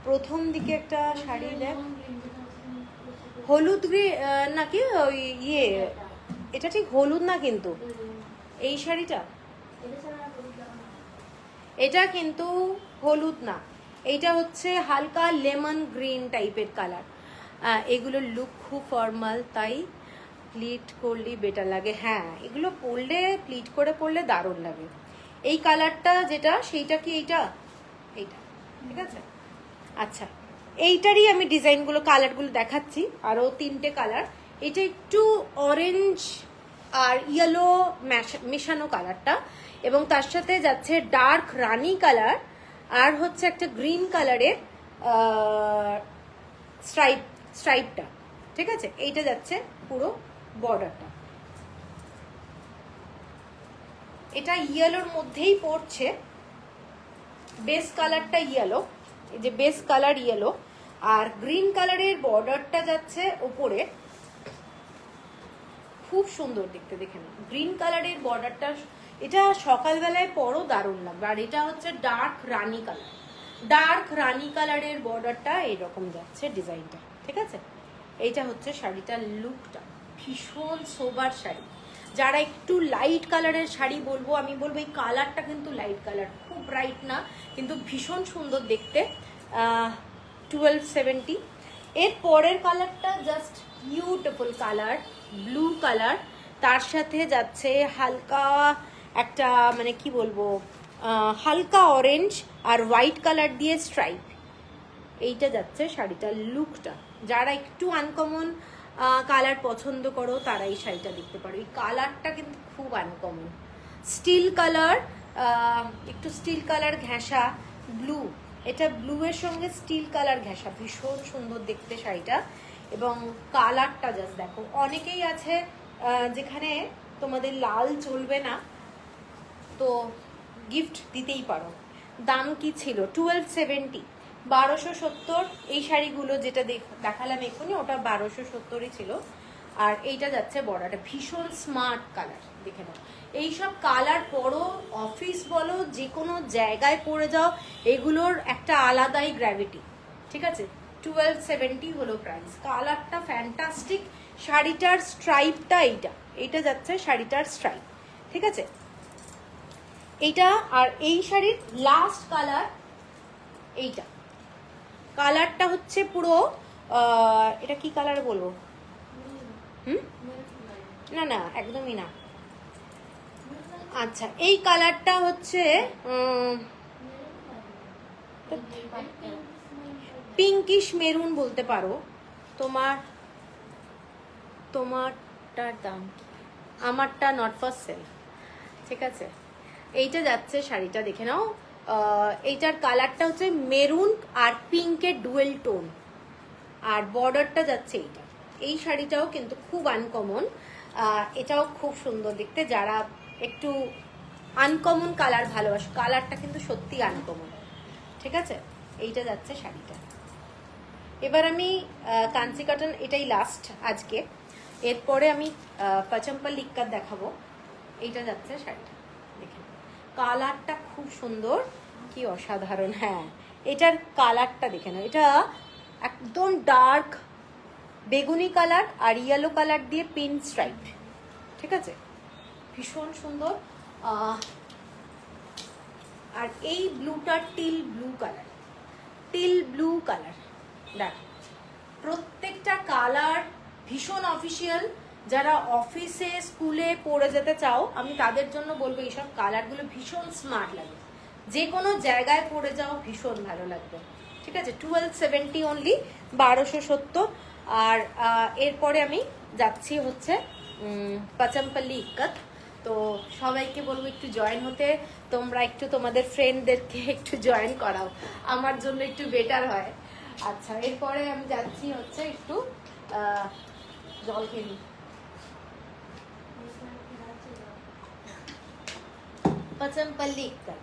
প্রথম দিকে একটা শাড়ি দেখ, হলুদ নাকি ওই ইয়ে এটা ঠিক হলুদ না কিন্তু, এই শাড়িটা এটা কিন্তু হলুদ না, এইটা হচ্ছে হালকা লেমন গ্রিন টাইপের কালার। এগুলো লুক খুব ফর্মাল, তাই প্লিট করলেই বেটার লাগে। হ্যাঁ, এগুলো পরলে প্লিট করে পরলে দারুণ লাগে। এই কালারটা যেটা, সেইটা কি এইটা? এইটা ঠিক আছে। আচ্ছা, এইটারই আমি ডিজাইনগুলো কালারগুলো দেখাচ্ছি, আরও 3টে কালার। এটা একটু অরেঞ্জ আর ইয়েলো মেশানো কালারটা, এবং তার সাথে যাচ্ছে ডার্ক রানি কালার, আর হচ্ছে একটা গ্রিন কালারের স্ট্রাইপটা। ঠিক আছে, এইটা যাচ্ছে পুরো বর্ডারটা। এটা ইয়েলোর মধ্যেই পড়ছে, বেস কালারটা ইয়েলো, এই যে বেস কালার ইয়েলো, আর গ্রিন কালারের বর্ডারটা যাচ্ছে ওপরে। খুব সুন্দর দেখতে, দেখে না গ্রিন কালারের বর্ডারটা। এটা সকালবেলায় পরও দারুণ লাগবে। আর এটা হচ্ছে ডার্ক রানি কালার, ডার্ক রানি কালারের বর্ডারটা এইরকম যাচ্ছে ডিজাইনটা। ঠিক আছে, এইটা হচ্ছে শাড়িটার লুকটা, ভীষণ সোবার শাড়ি। যারা একটু লাইট কালারের শাড়ি বলবো, আমি বলবো এই কালারটা কিন্তু লাইট কালার, খুব ব্রাইট না, কিন্তু ভীষণ সুন্দর দেখতে। 1270। এর পরের কালারটা just beautiful colour, blue colour, তার সাথে যাচ্ছে হালকা একটা মানে কি বলবো, হালকা অরেঞ্জ আর হোয়াইট কালার দিয়ে স্ট্রাইপ। এইটা যাচ্ছে শাড়িটার লুকটা। যারা একটু আনকমন কালার পছন্দ করো তারা এই শাড়িটা দেখতে পারো। এই কালারটা কিন্তু খুব আনকমন, স্টিল কালার, একটু স্টিল কালার ঘেঁষা ব্লু। এটা ব্লু এর সঙ্গে স্টিল কালার ঘেঁষা, ভীষণ সুন্দর দেখতে শাড়িটা। এবং কালারটা জাস্ট দেখো, অনেকেই আছে যেখানে তোমাদের লাল চলবে না, তো গিফট দিতেই পারো। দাম কি ছিল? 1270, 1270। এই শাড়িগুলো যেটা দেখালাম এক্ষুনি, ওটা 1270ই ছিল। আর এইটা যাচ্ছে বড়াটা, ভীষণ স্মার্ট কালার, দেখে নাও। এইসব কালার পরো, অফিস বলো, যে কোনো জায়গায় পরে যাও, এগুলোর একটা আলাদাই গ্র্যাভিটি। ঠিক আছে, 1270 হলো প্রাইস। কালারটা ফ্যান্টাস্টিক। শাড়িটার স্ট্রাইপটা এইটা যাচ্ছে শাড়িটার স্ট্রাইপ। ঠিক আছে, এইটা। আর এই শাড়ির লাস্ট কালার এইটা, কালারটা হচ্ছে পুরো এটা কি কালার বলবো, না না একদমই না। আচ্ছা, এই কালারটা হচ্ছে পিঙ্কিশ মেরুন বলতে পারো। তোমারটার দাম কি? আমারটা নট ফর সেল। ঠিক আছে, এইটা যাচ্ছে শাড়িটা, দেখে নাও। এইটার কালারটা হচ্ছে মেরুন আর পিঙ্কের ডুয়েল টোন, আর বর্ডারটা যাচ্ছে এইটা। এই শাড়িটাও কিন্তু খুব আনকমন, এটাও খুব সুন্দর দেখতে। যারা একটু আনকমন কালার ভালোবাসো, কালারটা কিন্তু সত্যি আনকমন। ঠিক আছে, এইটা যাচ্ছে শাড়িটা। এবার আমি কাঞ্চি কটন, এটাই লাস্ট আজকে। এরপরে আমি পাচম্পল্লি ইক্কাত দেখাবো। এইটা যাচ্ছে শাড়িটা, দেখে কালারটা খুব সুন্দর, কি অসাধারণ। হ্যাঁ, এটার কালারটা দেখে নাও, এটা একদম ডার্ক বেগুনি কালার আর ইয়েলো কালার দিয়ে পিন স্ট্রাইপ। ঠিক আছে, ভীষণ সুন্দর। আর এই ব্লুটা teal blue colour, teal blue colour. দেখ, প্রত্যেকটা কালার ভীষণ অফিসিয়াল। যারা অফিসে স্কুলে পড়ে যেতে চাও, আমি তাদের জন্য বলবো এইসব কালারগুলো ভীষণ স্মার্ট লাগে, যে কোনো জায়গায় পড়ে যাও ভীষণ ভালো লাগবে। ঠিক আছে, 1270 অনলি, 1270। আর এরপরে আমি যাচ্ছি হচ্ছে পাচম্পল্লি ইক্কাত। তো সবাইকে বলবো একটু জয়েন হতে, তোমরা একটু তোমাদের ফ্রেন্ডদেরকে একটু জয়েন করাও, আমার জন্য একটু বেটার হয়। আচ্ছা, এরপরে আমি যাচ্ছি হচ্ছে একটু জল খেয়ে নিই। পাচম্পল্লি ইক্কাত,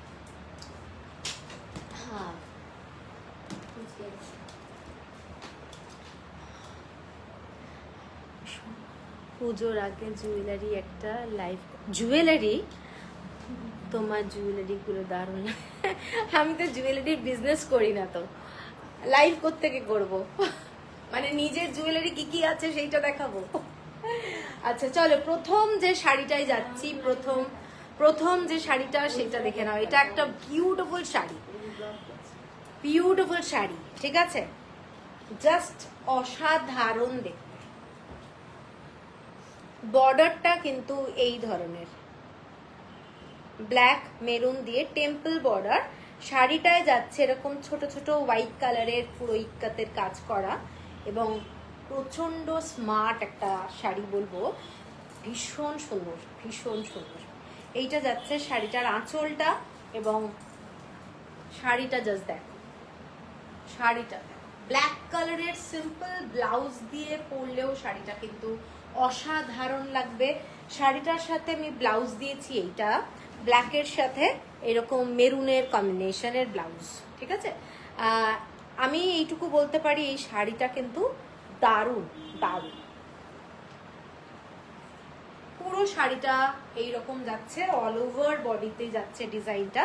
হ্যাঁ পুজোর আগে জুয়েলারি একটা লাইভ, জুয়েলারি, তোমার জুয়েলারিগুলো দারুণ। আমি তো জুয়েলারির বিজনেস করি না, তো লাইভ কোত্থেকে করবো? মানে নিজের জুয়েলারি কি কি আছে সেইটা দেখাবো। আচ্ছা চলো, প্রথম যে শাড়িটায় যাচ্ছি, প্রথম যে শাড়িটা সেটা দেখে নাও। এটা একটা বিউটিফুল শাড়ি, বিউটিফুল শাড়ি, ঠিক আছে, জাস্ট অসাধারণ দেখতে। বর্ডারটা কিন্তু এই ধরনের ব্ল্যাক মেরুন দিয়ে টেম্পল বর্ডার। শাড়িটায় যাচ্ছে এরকম ছোট ছোট হোয়াইট কালারের পুরো ইক্কাতের কাজ করা, এবং প্রচন্ড স্মার্ট একটা শাড়ি বলবো, ভীষণ সুন্দর, ভীষণ সুন্দর। এইটা যাচ্ছে শাড়িটার আঁচলটা, এবং শাড়িটা জাস্ট দেখো, শাড়িটা ব্ল্যাক কালারের সিম্পল ব্লাউজ দিয়ে পরলেও শাড়িটা কিন্তু অসাধারণ লাগবে। শাড়িটার সাথে আমি ব্লাউজ দিয়েছি এইটা ব্ল্যাকের সাথে এরকম মেরুনের কম্বিনেশনের ব্লাউজ, ঠিক আছে। আমি এইটুকু বলতে পারি এই শাড়িটা কিন্তু দারুণ দারুণ। পুরো শাড়িটা এইরকম যাচ্ছে, অল ওভার বডিতে যাচ্ছে ডিজাইনটা,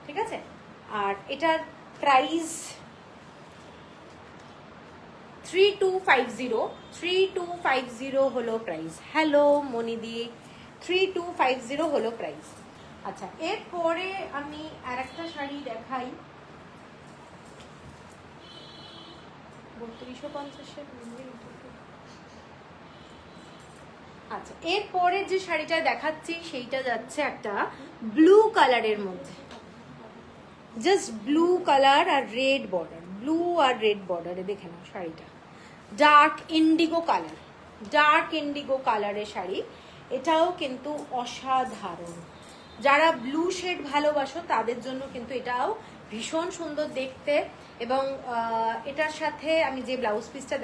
ঠিক আছে। আর এটার প্রাইস 3250 হলো প্রাইস। হ্যালো মনিদি, 3250 হলো প্রাইস। আচ্ছা, এরপরে আমি আরেকটা শাড়ি দেখাই, 3250। আচ্ছা, এরপরে যে শাড়িটা দেখাচ্ছি সেইটা যাচ্ছে একটা ব্লু কালারের মধ্যে, জাস্ট ব্লু কালার আর রেড বর্ডার, ব্লু আর রেড বর্ডারে দেখে নাও শাড়িটা, dark Indigo colour, dark Indigo কালারের শাড়ি। এটাও কিন্তু অসাধারণ, যারা ব্লু শেড ভালোবাসো তাদের জন্য কিন্তু এটাও ভীষণ সুন্দর দেখতে। এবং এটার সাথে আমি যে ব্লাউজ পিসটা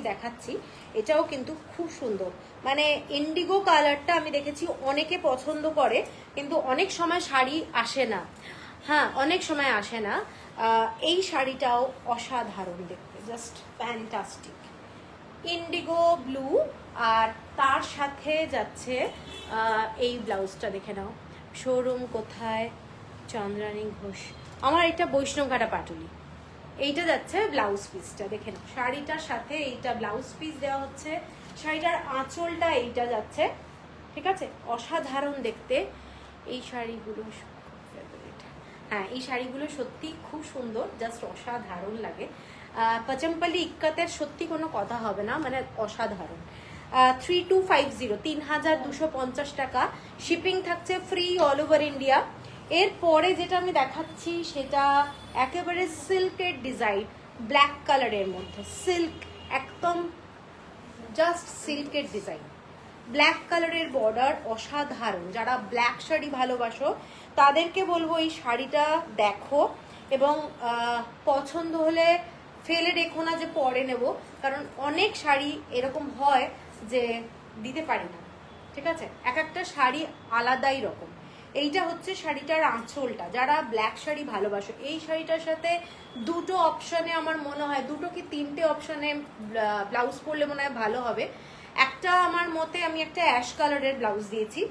দেখাচ্ছি এটাও কিন্তু খুব সুন্দর। মানে ইন্ডিগো কালারটা আমি দেখেছি অনেকে পছন্দ করে, কিন্তু অনেক সময় শাড়ি আসে না, হ্যাঁ অনেক সময় আসে না। এই শাড়িটাও অসাধারণ দেখতে, জাস্ট ফ্যান্টাস্টিক, ইন্ডিগো ব্লু। আর তার সাথে যাচ্ছে এই ব্লাউজটা দেখে নাও, শোরুম কোথায়, চন্দ্রানী ঘোষ। আমার এটা বৈষ্ণবঘাটা পাটুলি। এইটা যাচ্ছে ব্লাউজ পিসটা দেখে নাও, শাড়িটার সাথে এইটা ব্লাউজ পিস দেওয়া হচ্ছে, শাড়িটার আঁচলটা এইটা যাচ্ছে, ঠিক আছে, অসাধারণ দেখতে। এই শাড়িগুলো হ্যাঁ, এই শাড়িগুলো সত্যি খুব সুন্দর, জাস্ট অসাধারণ লাগে। পচমপল্লি ইক্কাতের সত্যি কোনো কথা হবে না, মানে অসাধারণ। 3250, 3250 টাকা, শিপিং থাকছে ফ্রি অল ওভার ইন্ডিয়া। এরপরে যেটা আমি দেখাচ্ছি সেটা একেবারে সিল্কের ডিজাইন, ব্ল্যাক কালারের মধ্যে সিল্ক, একদম জাস্ট সিল্কের ডিজাইন, ব্ল্যাক কালারের বর্ডার, অসাধারণ। যারা ব্ল্যাক শাড়ি ভালোবাসো তাদেরকে বলবো এই শাড়িটা দেখো, এবং পছন্দ হলে ফেলে রেখো না যে পরে নেব, কারণ অনেক শাড়ি এরকম হয় যে দিতে পারি না, ঠিক আছে, এক একটা শাড়ি আলাদাই রকম। এইটা হচ্ছে শাড়িটার আঁচলটা, যারা ব্ল্যাক শাড়ি ভালোবাসো এই শাড়িটার সাথে দুটো অপশনে, আমার মনে হয় দুটো কি তিনটে অপশনে ব্লাউজ পরলে মনে হয় ভালো হবে। একটা আমার মতে আমি একটা অ্যাশ কালারের ব্লাউজ দিয়েছি,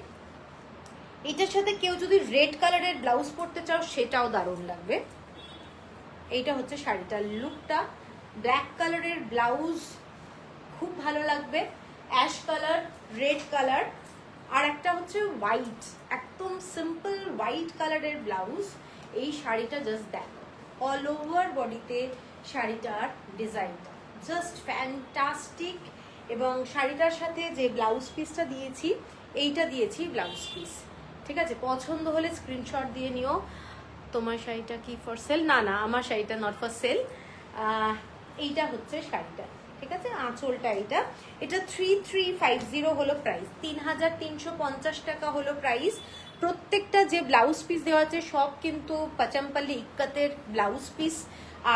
এটার সাথে কেউ যদি রেড কালারের ব্লাউজ পরতে চাও সেটাও দারুণ লাগবে। এইটা হচ্ছে শাড়িটার লুকটা, ব্ল্যাক কালারের ব্লাউজ খুব ভালো লাগবে, অ্যাশ কালার, রেড কালার, আর একটা হচ্ছে হোয়াইট, একদম সিম্পল হোয়াইট কালারের ব্লাউজ। এই শাড়িটা জাস্ট দেখো, অল ওভার বডিতে শাড়িটার ডিজাইনটা জাস্ট ফ্যান্টাস্টিক। এবং শাড়িটার সাথে যে ব্লাউজ পিসটা দিয়েছি এইটা দিয়েছি ব্লাউজ পিস, ঠিক আছে। পছন্দ হলে স্ক্রিনশট দিয়ে নিও। তোমার শাড়িটা কি ফর সেল? না না, আমার শাড়িটা নট ফর সেল। এইটা হচ্ছে শাড়িটা, ঠিক আছে, আঁচলটা এইটা। এটা 3350 হলো প্রাইস, 3350 টাকা হলো প্রাইস। প্রত্যেকটা যে ব্লাউজ পিস দেওয়া আছে সব কিন্তু পচমপল্লি ইক্কাতের ব্লাউজ পিস।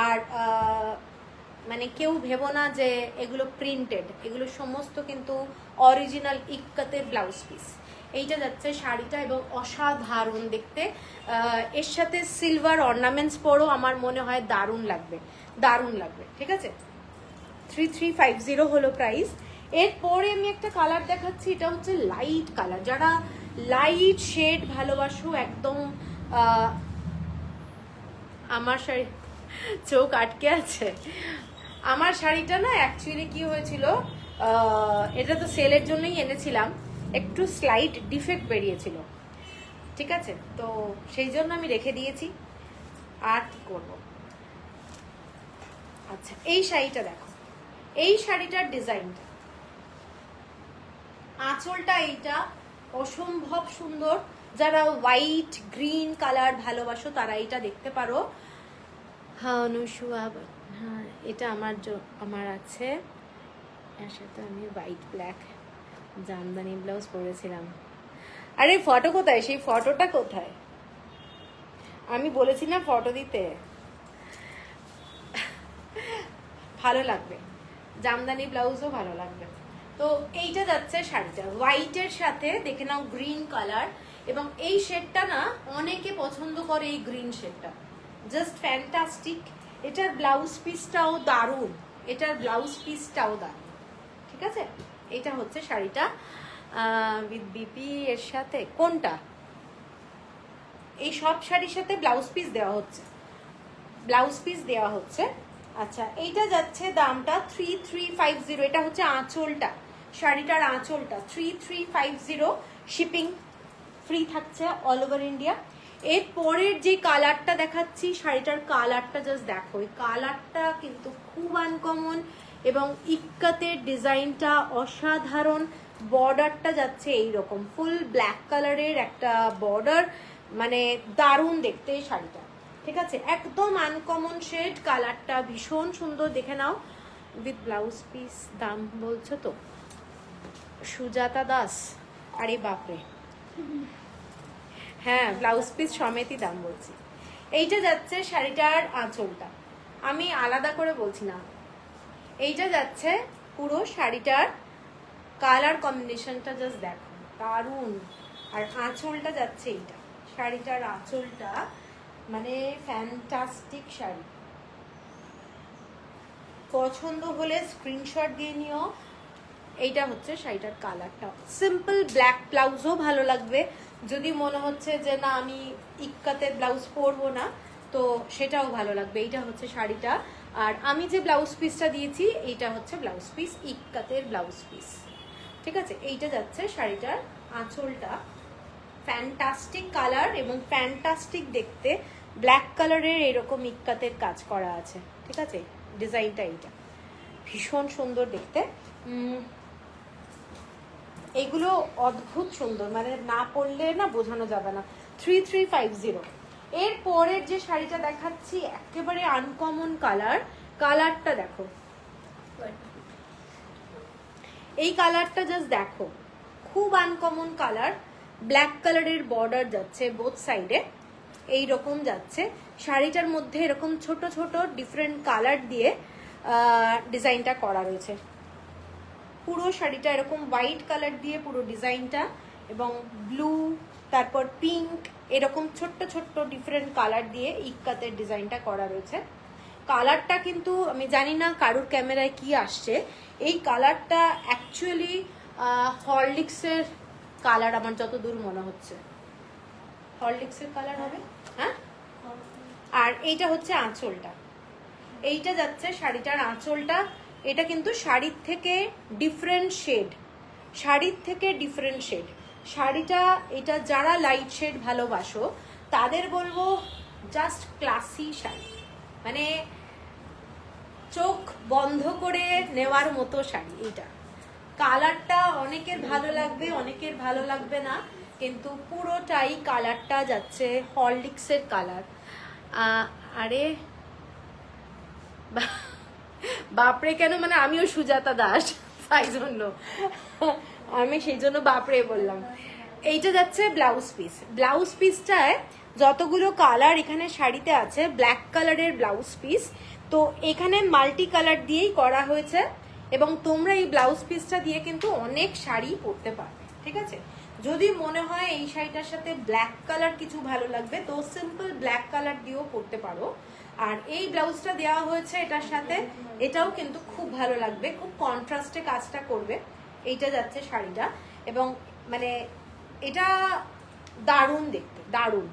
আর মানে কেউ ভেবো না যে এগুলো প্রিন্টেড, এগুলো সমস্ত কিন্তু অরিজিনাল ইক্কাতের ব্লাউজ পিস। এইটা যাচ্ছে শাড়িটা, এবং অসাধারণ দেখতে। এর সাথে সিলভার অর্নামেন্টস পরও আমার মনে হয় দারুণ লাগবে, দারুণ লাগবে, ঠিক আছে। 3350 হলো প্রাইস। এরপরে আমি একটা কালার দেখাচ্ছি, এটা হচ্ছে লাইট কালার, যারা লাইট শেড ভালোবাসো একদম। আমার শাড়ি, চোখ আটকে আছে, আমার শাড়িটা না অ্যাকচুয়ালি কি হয়েছিল, এটা তো সেলের জন্যই এনেছিলাম, একটু স্লাইট ডিফেক্ট বেরিয়েছিল, ঠিক আছে, তো সেই জন্য আমি রেখে দিয়েছি। আর কি করবো। আচ্ছা, এই শাড়িটা দেখো, এই শাড়িটার ডিজাইনটা, আঁচলটা এইটা অসম্ভব সুন্দর। যারা হোয়াইট গ্রিন কালার ভালোবাসো তারা এটা দেখতে পারো। হ্যাঁ অনুষু, হ্যাঁ এটা আমার আছে, এর সাথে আমি হোয়াইট ব্ল্যাক জামদানি ব্লাউজ পরেছিলাম। আরে ফটো কোথায়, সেই ফটোটা কোথায়? আমি বলেছি না ফটো দিতে, ভালো লাগবে, জামদানি ব্লাউজও ভালো লাগবে। তো এইটা যাচ্ছে শাড়িটা হোয়াইটের সাথে, দেখে নাও গ্রিন কালার, এবং এই শেডটা না অনেকে পছন্দ করে, এই গ্রিন শেডটা জাস্ট ফ্যান্টাস্টিক। এটার ব্লাউজ পিসটাও দারুণ, এটার ব্লাউজ পিসটাও দারুণ, ঠিক আছে। এটা হচ্ছে শাড়িটা উইথ বিপি এর সাথে। কোনটা? এই সব শাড়ির সাথে ব্লাউজ পিস দেওয়া হচ্ছে, ব্লাউজ পিস দেওয়া হচ্ছে। আচ্ছা, এইটা যাচ্ছে দামটা 3350। এটা হচ্ছে আঁচলটা, শাড়িটার আঁচলটা 3350, শিপিং ফ্রি থাকছে অল ওভার ইন্ডিয়া। এর পরের যে কালারটা দেখাচ্ছি, শাড়িটার কালারটা জাস্ট দেখো, এই কালারটা কিন্তু খুব আনকমন, এবং ইক্কাতের ডিজাইনটা অসাধারণ। বর্ডারটা যাচ্ছে এইরকম ফুল ব্ল্যাক কালারের একটা বর্ডার, মানে দারুণ দেখতে এই শাড়িটা, ঠিক আছে, একদম আনকমন শেড, কালারটা ভীষণ সুন্দর, দেখে নাও। উইথ ব্লাউজ পিস দাম বলছো তো সুজাতা দাস? আরে বাপরে, হ্যাঁ ব্লাউজ পিস সমেতই দাম বলছি। এইটা যাচ্ছে শাড়িটার আঁচলটা, আমি আলাদা করে বলছি না, এইটা যাচ্ছে পুরো শাড়িটার কালার কম্বিনেশনটা জাস্ট দেখো দারুণ। আর আঁচলটা যাচ্ছে এইটা, শাড়িটার আঁচলটা মানে ফ্যান্টাস্টিক শাড়ি। পছন্দ হলে স্ক্রিনশট দিয়ে নিও। এইটা হচ্ছে শাড়িটার কালারটা, সিম্পল ব্ল্যাক ব্লাউজও ভালো লাগবে, যদি মনে হচ্ছে যে না আমি ইক্কাতের ব্লাউজ পরবো না, তো সেটাও ভালো লাগবে। এইটা হচ্ছে শাড়িটা, আর আমি যে ব্লাউজ পিসটা দিয়েছি এইটা হচ্ছে ব্লাউজ পিস, ইক্কাতের ব্লাউজ পিস, ঠিক আছে। এইটা যাচ্ছে শাড়িটার আঁচলটা, ফ্যান্টাস্টিক কালার এবং ফ্যান্টাস্টিক দেখতে, ব্ল্যাক কালারের এরকম ইক্কাতের কাজ করা আছে, ঠিক আছে। ডিজাইনটা এইটা ভীষণ সুন্দর দেখতে, এগুলো অদ্ভুত সুন্দর, মানে না পরলে না বোঝানো যাবে না। 3350। এর পরের যে শাড়িটা দেখাচ্ছি একেবারে আনকমন কালার, কালারটা দেখো, এই কালারটা জাস্ট দেখো, খুব আনকমন কালার, ব্ল্যাক কালারের বর্ডার যাচ্ছে বোথ সাইডে, এইরকম যাচ্ছে। শাড়িটার মধ্যে এরকম ছোট ছোট ডিফারেন্ট কালার দিয়ে ডিজাইনটা করা রয়েছে। পুরো শাড়িটা এরকম হোয়াইট কালার দিয়ে পুরো ডিজাইনটা, এবং ব্লু, তারপর পিঙ্ক, এরকম ছোট্ট ছোট্ট ডিফারেন্ট কালার দিয়ে ইক্কাতের ডিজাইনটা করা রয়েছে। কালারটা কিন্তু আমি জানি না কারুর ক্যামেরায় কি আসছে, এই কালারটা অ্যাকচুয়ালি হরলিক্সের কালার, আমার যতদূর মনে হচ্ছে হরলিক্সের কালার হবে, হ্যাঁ। আর এইটা হচ্ছে আঁচলটা, এইটা যাচ্ছে শাড়িটার আঁচলটা, এটা কিন্তু শাড়ির থেকে ডিফারেন্ট শেড, শাড়ির থেকে ডিফারেন্ট শেড শাড়িটা। এটা যারা লাইট শেড ভালোবাসো তাদের বলবো জাস্ট ক্লাসি শাড়ি, মানে চোখ বন্ধ করে নেওয়ার মতো শাড়ি। এইটা কালারটা অনেকের ভালো লাগবে, অনেকের ভালো লাগবে না, কিন্তু পুরোটাই কালারটা যাচ্ছে হরলিক্সের কালার। আরে বাপরে কেন, মানে আমিও সুজাতা দাস, তাই জন্য আমি সেই জন্য বাপরে বললাম। এইটা যাচ্ছে ব্লাউজ পিস, ব্লাউজ পিসটায় যতগুলো কালার এখানে শাড়িতে আছে, ব্ল্যাক কালারের ব্লাউজ পিস, তো এখানে মাল্টি কালার দিয়েই করা হয়েছে, এবং তোমরা এই ব্লাউজ পিসটা দিয়ে কিন্তু অনেক শাড়ি পরতে পারবে, ঠিক আছে। যদি মনে হয় এই শাড়িটার সাথে ব্ল্যাক কালার কিছু ভালো লাগবে, তো সিম্পল ব্ল্যাক কালার দিয়েও পরতে পারো। আর এই ব্লাউজটা দেওয়া হয়েছে এটার সাথে, এটাও কিন্তু খুব ভালো লাগবে, খুব কন্ট্রাস্টে কাজটা করবে। এইটা যাচ্ছে শাড়িটা, এবং মানে এটা দারুণ দেখতে, দারুণ,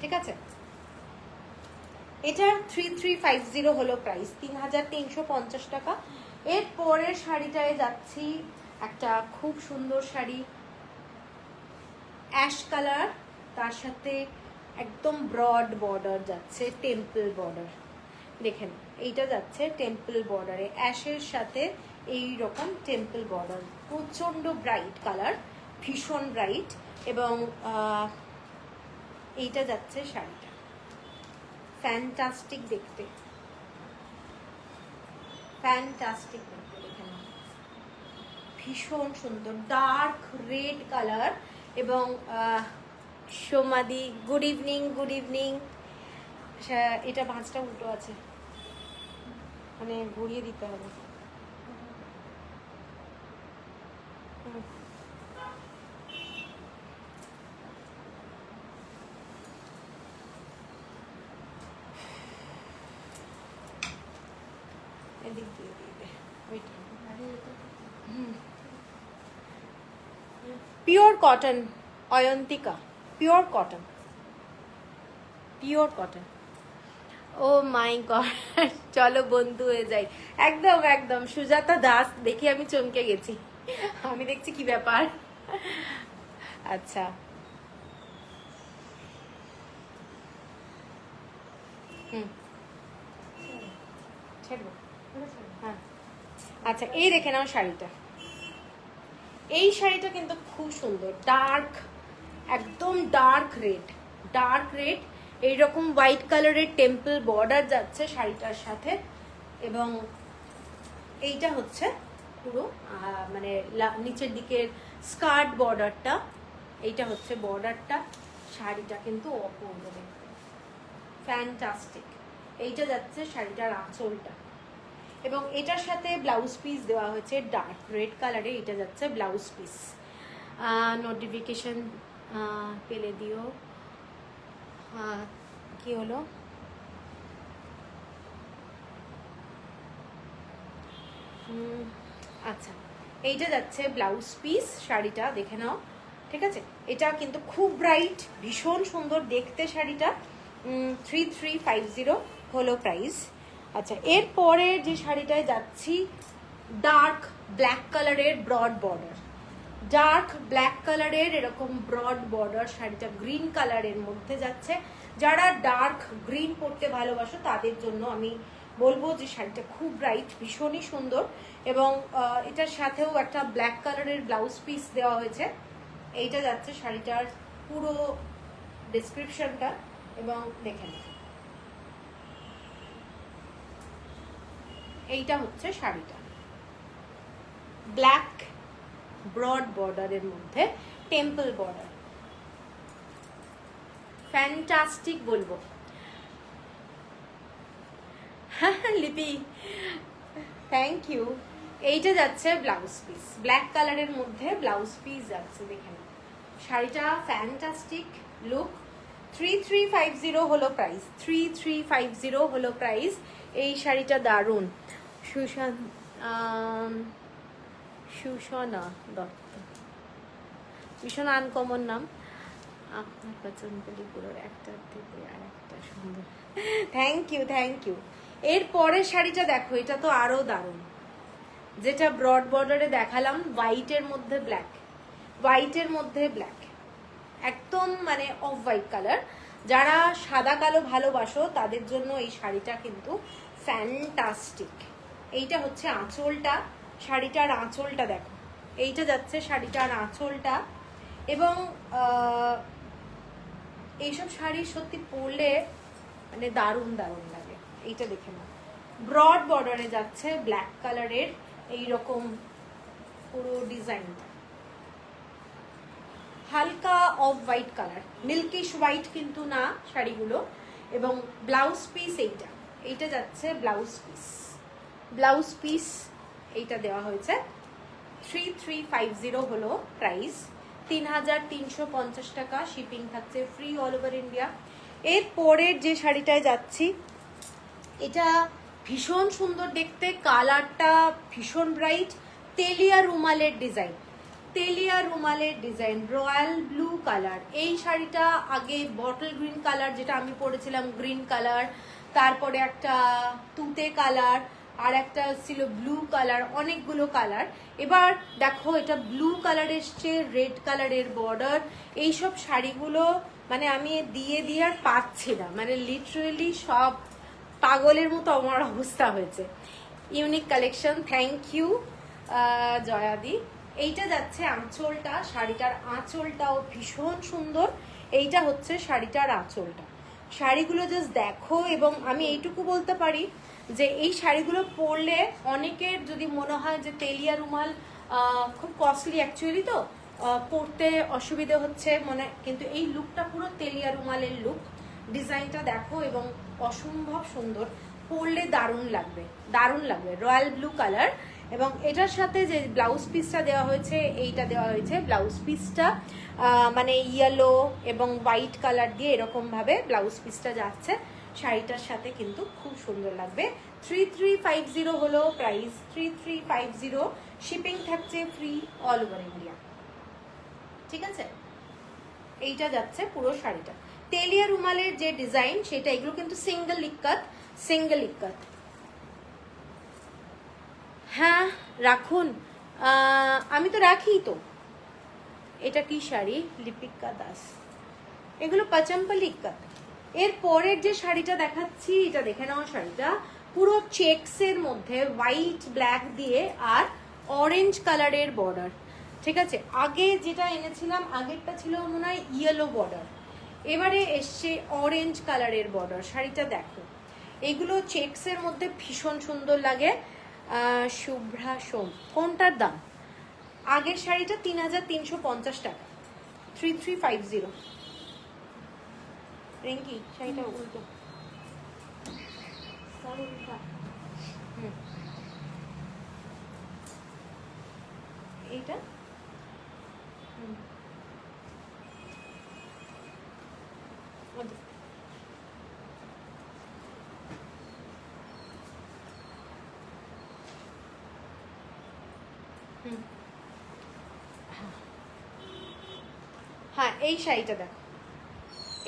ঠিক আছে। এটা 3350 হলো প্রাইস, 3350 টাকা। এর পরের শাড়িটায় যাচ্ছি, একটা খুব সুন্দর শাড়ি, অ্যাশ কালার, তার সাথে একদম ব্রড বর্ডার যাচ্ছে, টেম্পল বর্ডার। দেখেন এইটা যাচ্ছে টেম্পল বর্ডারে, অ্যাশের সাথে এই রকম টেম্পল বর্ডার, প্রচন্ড ব্রাইট কালার, ভীষণ ব্রাইট। এবং এইটা যাচ্ছে শাড়িটা, ফ্যান্টাস্টিক দেখতে, ফ্যান্টাস্টিক দেখতে। দেখেন ভীষণ সুন্দর ডার্ক রেড কালার। এবং সোমাদি, গুড ইভিনিং, গুড ইভিনিং। এটা ভাঁজটা উল্টো আছে, মানে ঘুরিয়ে দিতে হবে। এদিক দিয়ে দিবে, ওইটা pure cotton, Ayantika, pure cotton, pure cotton. Oh my God, চলো বন্ধু হয়ে যাই। একদম একদম, সুজাতা দাস দেখি আমি চমকে গেছি, আমি দেখছি কি ব্যাপার। আচ্ছা ছেড়বো, হ্যাঁ। আচ্ছা এই দেখে নাও শাড়িটা, এই শাড়িটা কিন্তু খুব সুন্দর, ডার্ক, একদম ডার্ক রেড, ডার্ক রেড, এইরকম হোয়াইট কালারের টেম্পল বর্ডার যাচ্ছে শাড়িটার সাথে। এবং এইটা হচ্ছে পুরো মানে নিচের দিকের স্কার্ট বর্ডারটা, এইটা হচ্ছে বর্ডারটা। শাড়িটা কিন্তু অপূর্ব দেখতে, ফ্যান্টাস্টিক। এইটা যাচ্ছে শাড়িটার আঁচলটা, এবং এটার সাথে ব্লাউজ পিস দেওয়া হয়েছে ডার্ক রেড কালারে, এটা যাচ্ছে ব্লাউজ পিস। নোটিফিকেশন পেলে দিও। কি হলো, আচ্ছা এইটা যাচ্ছে ব্লাউজ পিস, শাড়িটা দেখে নাও, ঠিক আছে। এটা কিন্তু খুব ব্রাইট, ভীষণ সুন্দর দেখতে শাড়িটা। 3350 হলো প্রাইস। আচ্ছা এরপরে যে শাড়িটায় যাচ্ছি, ডার্ক ব্ল্যাক কালারের ব্রড বর্ডার, ডার্ক ব্ল্যাক কালারের এরকম ব্রড বর্ডার শাড়িটা গ্রিন কালারের মধ্যে যাচ্ছে। যারা ডার্ক গ্রিন পরতে ভালোবাসো তাদের জন্য আমি বলবো যে শাড়িটা খুব ব্রাইট, ভীষণই সুন্দর। এবং এটার সাথেও একটা ব্ল্যাক কালারের ব্লাউজ পিস দেওয়া হয়েছে। এইটা যাচ্ছে শাড়িটার পুরো ডেসক্রিপশনটা, এবং দেখে নিন এইটা হচ্ছে শাড়িটা, ব্ল্যাক ব্রড বর্ডারের মধ্যে টেম্পল বর্ডার, ফ্যান্টাস্টিক বলবো। লিপি থ্যাংক ইউ। এইটা যাচ্ছে ব্লাউজ পিস, ব্ল্যাক কালারের মধ্যে ব্লাউজ পিস যাচ্ছে, দেখেন শাড়িটা ফ্যান্টাস্টিক লুক। 3350 হলো প্রাইস, 3350 হলো প্রাইস। এই শাড়িটা দারুণ। সুষনা দত্ত, ভীষণ আনকমন নাম। আপনার পছন্দগুলোর একটা থেকে আর একটা সুন্দর, থ্যাংক ইউ থ্যাংক ইউ। এর পরের শাড়িটা দেখো, এটা তো আরো দারুণ, যেটা ব্রড বর্ডারে দেখালাম, হোয়াইটের মধ্যে ব্ল্যাক, হোয়াইটের মধ্যে ব্ল্যাক, একদম মানে অফ হোয়াইট কালার। যারা সাদা কালো ভালোবাসো তাদের জন্য এই শাড়িটা কিন্তু ফ্যান্টাস্টিক। এইটা হচ্ছে আঁচলটা, শাড়িটার আঁচলটা দেখো, এইটা যাচ্ছে শাড়িটার আঁচলটা। এবং এইসব শাড়ি সত্যি পরলে মানে দারুণ দারুণ লাগে। এইটা দেখে নাও, ব্রড বর্ডারে যাচ্ছে ব্ল্যাক কালারের এইরকম পুরো ডিজাইনটা, হালকা অফ হোয়াইট কালার, মিল্কিশ হোয়াইট কিন্তু না শাড়িগুলো। এবং ব্লাউজ পিস এইটা, এইটা যাচ্ছে ব্লাউজ পিস, ব্লাউজ পিস এইটা দেওয়া হয়েছে। 3350 হলো প্রাইস, 3350 টাকা, শিপিং থাকছে ফ্রি অল ওভার ইন্ডিয়া। এর পরের যে শাড়িটায় যাচ্ছি, এটা ভীষণ সুন্দর দেখতে, কালারটা ভীষণ ব্রাইট, তেলিয়া রুমালের ডিজাইন, তেলিয়া রুমালের ডিজাইন, রয়্যাল ব্লু কালার। এই শাড়িটা আগে বটল গ্রিন কালার, যেটা আমি পরেছিলাম গ্রিন কালার, তারপরে একটা তুতে কালার, আর একটা ছিল ব্লু কালার, অনেকগুলো কালার। এবার দেখো এটা ব্লু কালার এসছে, রেড কালারের বর্ডার। এইসব শাড়িগুলো মানে আমি দিয়ে দিয়ে আর পাচ্ছি না, মানে লিটারেলি সব পাগলের মতো আমার অবস্থা হয়েছে। ইউনিক কালেকশন, থ্যাংক ইউ জয়াদি। এইটা যাচ্ছে আঁচলটা, শাড়িটার আঁচলটাও ভীষণ সুন্দর। এইটা হচ্ছে শাড়িটার আঁচলটা। শাড়িগুলো জাস্ট দেখো, এবং আমি এইটুকু বলতে পারি যে এই শাড়িগুলো পরলে অনেকের যদি মনে হয় যে তেলিয়া রুমাল খুব কস্টলি, অ্যাকচুয়ালি তো পরতে অসুবিধে হচ্ছে মনে, কিন্তু এই লুকটা পুরো তেলিয়া রুমালের লুক। ডিজাইনটা দেখো এবং অসম্ভব সুন্দর, পরলে দারুণ লাগবে, দারুণ লাগবে। রয়্যাল ব্লু কালার, এবং এটার সাথে যে ব্লাউজ পিসটা দেওয়া হয়েছে, এইটা দেওয়া হয়েছে ব্লাউজ পিসটা মানে ইয়েলো এবং হোয়াইট কালার দিয়ে এরকম ভাবে ব্লাউজ পিসটা যাচ্ছে শাড়িটার সাথে, কিন্তু খুব সুন্দর লাগবে। 3350 হলো প্রাইস, 3350। শিপিং থাকছে ফ্রি অল ওভার ইন্ডিয়া, ঠিক আছে। এইটা যাচ্ছে পুরো শাড়িটা তেলিয়া রুমালের যে ডিজাইন সেটা, এগুলো কিন্তু সিঙ্গেল ইক্কাত, সিঙ্গেল ইক্কাত। হ্যাঁ রাখুন, আমি তো রাখি তো। এটা কি শাড়ি? লিপিকা দাস, এগুলো পাচম্পলি ইক্কাত। এর পরের যে শাড়িটা দেখাচ্ছি, এটা দেখে নাও। শাড়িটা পুরো চেকসের মধ্যে হোয়াইট ব্ল্যাক দিয়ে আর অরেঞ্জ কালারের বর্ডার, ঠিক আছে। আগে যেটা এনেছিলাম, আগেরটা ছিল মনে হয় ইয়েলো বর্ডার, এবারে এসছে অরেঞ্জ কালারের বর্ডার। শাড়িটা দেখো, এগুলো চেকসের মধ্যে ভীষণ সুন্দর লাগে। শুভ্রা সোম, কোনটার দাম? আগের শাড়িটা 3350 টাকা, 3350। রিঙ্কি শাড়িটা উল্টো, এইটা হ্যাঁ, এই শাড়িটা দেখো,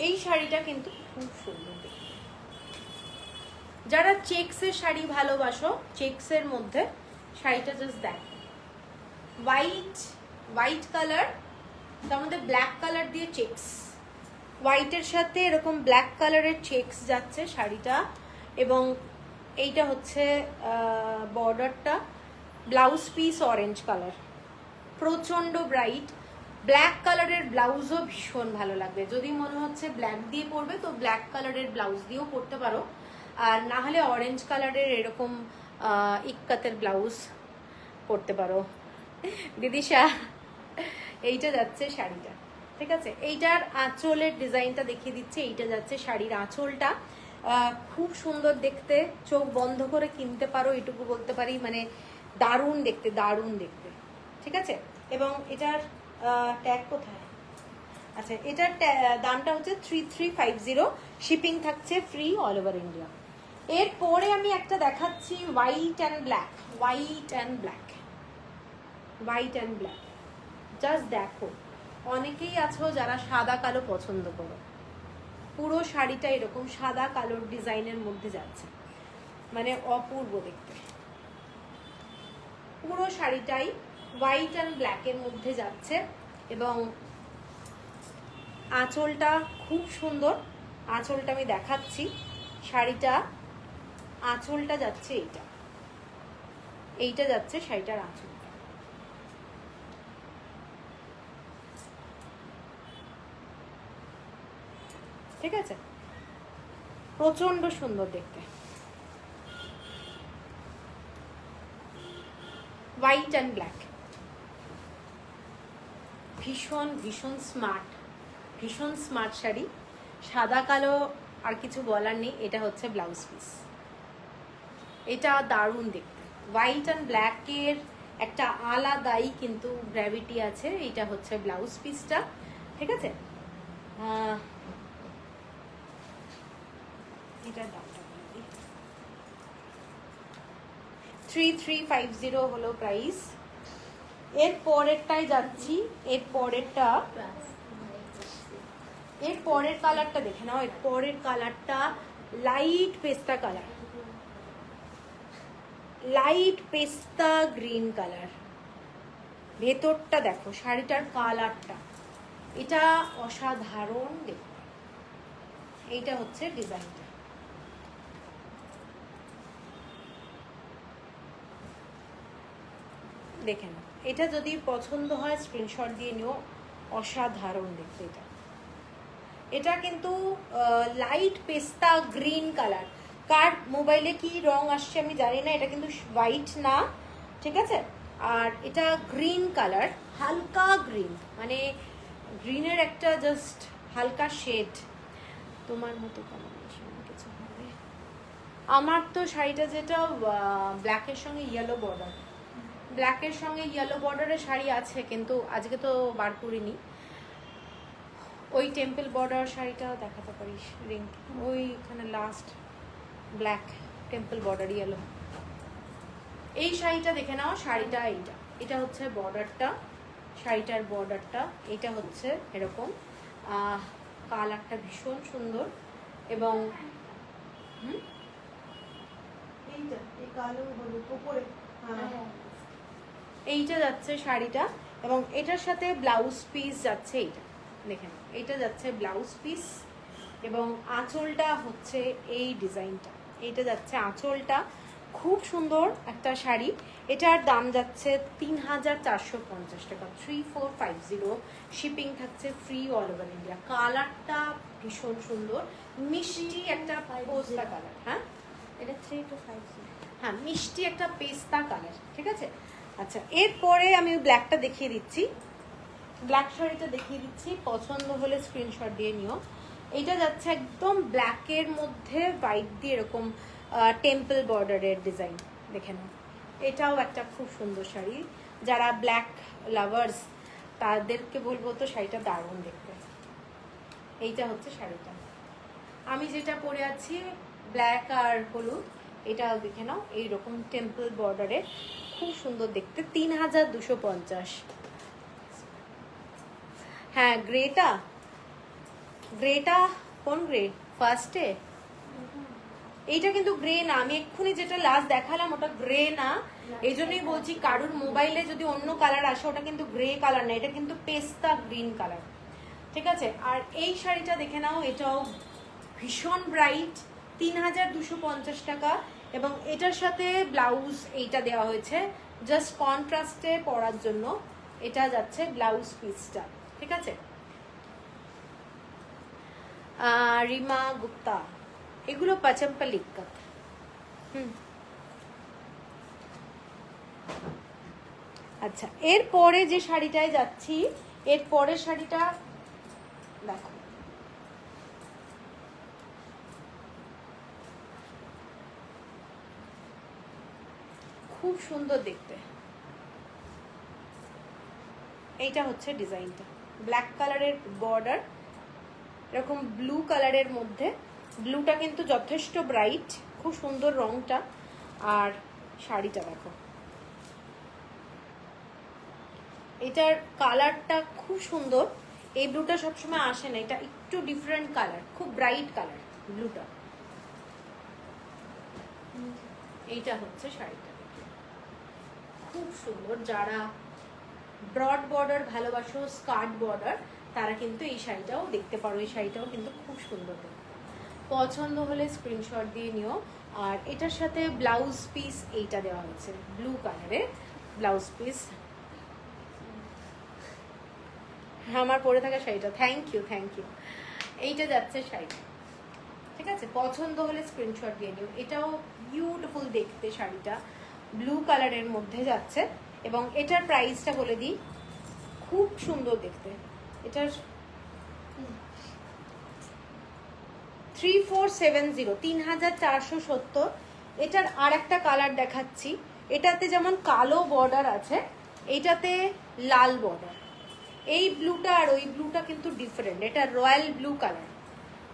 এই শাড়িটা কিন্তু খুব সুন্দর। যারা চেকসের শাড়ি ভালোবাসো, চেকসের মধ্যে শাড়িটা জাস্ট দেখো, হোয়াইট, হোয়াইট কালার, তার মধ্যে ব্ল্যাক কালার দিয়ে চেকস, হোয়াইটের সাথে এরকম ব্ল্যাক কালারের চেকস যাচ্ছে শাড়িটা। এবং এইটা হচ্ছে বর্ডারটা, ব্লাউজ পিস অরেঞ্জ কালার, প্রচন্ড ব্রাইট। ব্ল্যাক কালারের ব্লাউজও ভীষণ ভালো লাগবে। যদি মনে হচ্ছে ব্ল্যাক দিয়ে পরবে তো ব্ল্যাক কালারের ব্লাউজ দিয়েও পরতে পারো, আর না হলে অরেঞ্জ কালারের এরকম ইক্কাতের ব্লাউজ পরতে পারো। দিদিশা, এইটা যাচ্ছে শাড়িটা, ঠিক আছে। এইটার আঁচলের ডিজাইনটা দেখিয়ে দিচ্ছে। এইটা যাচ্ছে শাড়ির আঁচলটা, খুব সুন্দর দেখতে, চোখ বন্ধ করে কিনতে পারো, এটুকু বলতে পারি। মানে দারুণ দেখতে, দারুণ দেখতে, ঠিক আছে। এবং এটার ট্যাগ কোথায়? আচ্ছা, এটার দামটা হচ্ছে 3350, শিপিং থাকছে ফ্রি অল ওভার ইন্ডিয়া। এরপরে আমি একটা দেখাচ্ছি white and black, white and black, white and black. Just দেখো, অনেকেই আছো যারা সাদা কালো পছন্দ করো, পুরো শাড়িটা এরকম সাদা কালোর ডিজাইনের মধ্যে যাচ্ছে, মানে অপূর্ব দেখতে। পুরো শাড়িটাই হোয়াইট অ্যান্ড ব্ল্যাকের মধ্যে যাচ্ছে, এবং আঁচলটা খুব সুন্দর। আঁচলটা আমি দেখাচ্ছি, শাড়িটা আঁচলটা যাচ্ছে এইটা, এইটা যাচ্ছে শাড়িটার আঁচল। ঠিক আছে, প্রচন্ড সুন্দর দেখতে, হোয়াইট অ্যান্ড ব্ল্যাক, ভীষণ ভীষণ স্মার্ট, ভীষণ স্মার্ট শাড়ি। সাদা কালো আর কিছু বলার নেই। এটা হচ্ছে ব্লাউজ পিস, এটা দারুণ দেখতে। হোয়াইট অ্যান্ড ব্ল্যাকের একটা আলাদাই কিন্তু গ্র্যাভিটি আছে। এটা হচ্ছে ব্লাউজ পিসটা, ঠিক আছে। এটার দামটা 3350 হলো প্রাইস। এর পরেরটাই যাচ্ছি, এর পরেরটা, এর পরের কালারটা দেখে নাও। এর পরের কালারটা লাইট পেস্তা কালার, লাইট পেস্তা গ্রিন কালার। ভেতরটা দেখো, শাড়িটার কালারটা, এটা অসাধারণ দেখতে। এইটা হচ্ছে ডিজাইনটা। দেখে নাও, এটা যদি পছন্দ হয় স্ক্রিনশট দিয়ে নিও, অসাধারণ দেখতে এটা। এটা কিন্তু লাইট পেস্তা গ্রিন কালার। কার মোবাইলে কি রং আসছে আমি জানি না, এটা কিন্তু হোয়াইট না, ঠিক আছে। আর এটা গ্রিন কালার, হালকা গ্রিন, মানে গ্রিনের একটা জাস্ট হালকা শেড। তোমার মতো কম্বিনেশন কিছু হবে। আমার তো শাড়িটা যেটা ব্ল্যাকের সঙ্গে ইয়েলো বর্ডার, ব্ল্যাকের সঙ্গে ইয়েলো বর্ডারের শাড়ি আছে, কিন্তু আজকে তো বার করিনি। ওই টেম্পল বর্ডার শাড়িটাও দেখাতে পারিস, রিং ওইখানে last black temple border yellow. এই শাড়িটা দেখে নাও, শাড়িটা এইটা, এটা হচ্ছে বর্ডারটা, শাড়িটার বর্ডারটা এটা হচ্ছে এরকম। কালারটা ভীষণ সুন্দর এবং এইটা এই কালো হলুদ উপরে এইটা যাচ্ছে শাড়িটা, এবং এটার সাথে ব্লাউজ পিস যাচ্ছে এইটা, দেখেন এইটা যাচ্ছে ব্লাউজ পিস, এবং আঁচলটা হচ্ছে এই ডিজাইনটা, এইটা যাচ্ছে আঁচলটা। খুব সুন্দর একটা শাড়ি। এটার দাম যাচ্ছে 3450 টাকা, 3450। শিপিং থাকছে ফ্রি অল ওভার ইন্ডিয়া। কালারটা ভীষণ সুন্দর, মিষ্টি একটা পেস্তা কালার। হ্যাঁ, এটা 3250। হ্যাঁ, মিষ্টি একটা পেস্তা কালার, ঠিক আছে। আচ্ছা, এরপরে আমি ব্ল্যাকটা দেখিয়ে দিচ্ছি, ব্ল্যাক শাড়িটা দেখিয়ে দিচ্ছি। পছন্দ হলে স্ক্রিনশট দিয়ে নিও। এটা যাচ্ছে একদম ব্ল্যাকের মধ্যে হোয়াইট দিয়ে এরকম টেম্পল বর্ডারের ডিজাইন, দেখে নাও। এটাও একটা খুব সুন্দর শাড়ি, যারা ব্ল্যাক লাভার্স তাদেরকে বলবো তো শাড়িটা দারুণ দেখতে। এইটা হচ্ছে শাড়িটা, আমি যেটা পরে আছি ব্ল্যাক আর হলুদ, এটা দেখে নাও, এইরকম টেম্পল বর্ডারে, খুব সুন্দর দেখতে। 3250। হ্যাঁ, গ্রেটা, গ্রেটা কোন গ্রে? ফার্স্টে এইটা কিন্তু গ্রে না, আমি এক্ষুনি যেটা লাস্ট দেখালাম ওটা গ্রে না। এই জন্যই বলছি, কারুর মোবাইলে যদি অন্য কালার আসে ওটা কিন্তু গ্রে কালার না, এটা কিন্তু পেস্তা গ্রিন কালার, ঠিক আছে। আর এই শাড়িটা দেখে নাও, এটাও ভীষণ ব্রাইট, 3250 টাকা, এবং এটার সাথে ব্লাউজ এইটা দেওয়া হয়েছে জাস্ট কন্ট্রাস্টে পরার জন্য। এটা যাচ্ছে ব্লাউজ পিসটা, ঠিক আছে। রিমা গুপ্তা, এগুলো পাচম্পলি কাট। আচ্ছা, এরপরে যে শাড়িটায় যাচ্ছি, এর পরের শাড়িটা দেখো, খুব সুন্দর দেখতে। এইটা হচ্ছে ডিজাইনটা, ব্ল্যাক কালারের বর্ডার, এরকম ব্লু কালারের মধ্যে, ব্লুটা কিন্তু যথেষ্ট ব্রাইট, খুব সুন্দর রংটা। আর শাড়িটা দেখো, এটার কালারটা খুব সুন্দর। এই ব্লুটা সবসময় আসে না, এটা একটু ডিফারেন্ট কালার, খুব ব্রাইট কালার ব্লুটা। এইটা হচ্ছে শাড়িটা, খুব সুন্দর। যারা ব্রড বর্ডার ভালোবাসো, স্কার্ট বর্ডার, তারা কিন্তু এই শাড়িটাও দেখতে পারো। এই শাড়িটাও কিন্তু খুব সুন্দর, পছন্দ হলে স্ক্রিনশট দিয়ে নিও। আর এটার সাথে ব্লাউজ পিস এইটা দেওয়া হয়েছে, ব্লু কালারের ব্লাউজ পিস। আমার পরে থাকা শাড়িটা, থ্যাংক ইউ, থ্যাংক ইউ। এইটা যাচ্ছে শাড়িটা, ঠিক আছে। পছন্দ হলে স্ক্রিনশট দিয়ে নিও। এটাও বিউটিফুল দেখতে, শাড়িটা ব্লু কালারের মধ্যে যাচ্ছে, এবং এটার প্রাইসটা বলে দিই, খুব সুন্দর দেখতে। এটার 3470, 3470। এটার আর একটা কালার দেখাচ্ছি, এটাতে যেমন কালো বর্ডার আছে, এটাতে লাল বর্ডার। এই ব্লুটা আর ওই ব্লুটা কিন্তু ডিফারেন্ট, এটা রয়্যাল ব্লু কালার,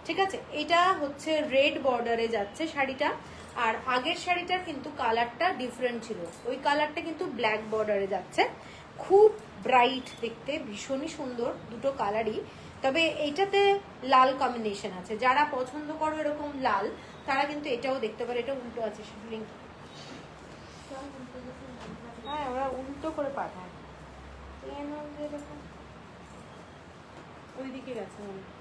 ঠিক আছে। এটা হচ্ছে রেড বর্ডারে যাচ্ছে শাড়িটা, আর আগের শাড়িটার কিন্তু কালারটা ডিফারেন্ট ছিল, ওই কালারটা কিন্তু ব্ল্যাক বর্ডারে যাচ্ছে। খুব ব্রাইট দেখতে, ভীষণই সুন্দর দুটো কালারই। তবে এইটাতে লাল কম্বিনেশন আছে, যারা পছন্দ করো এরকম লাল, তারা কিন্তু এটাও দেখতে পারে, এটা উল্টো আছে লিঙ্ক। হ্যাঁ ওরা উল্টো করে পাঠায়, ওইদিকে গেছে মনে হয়।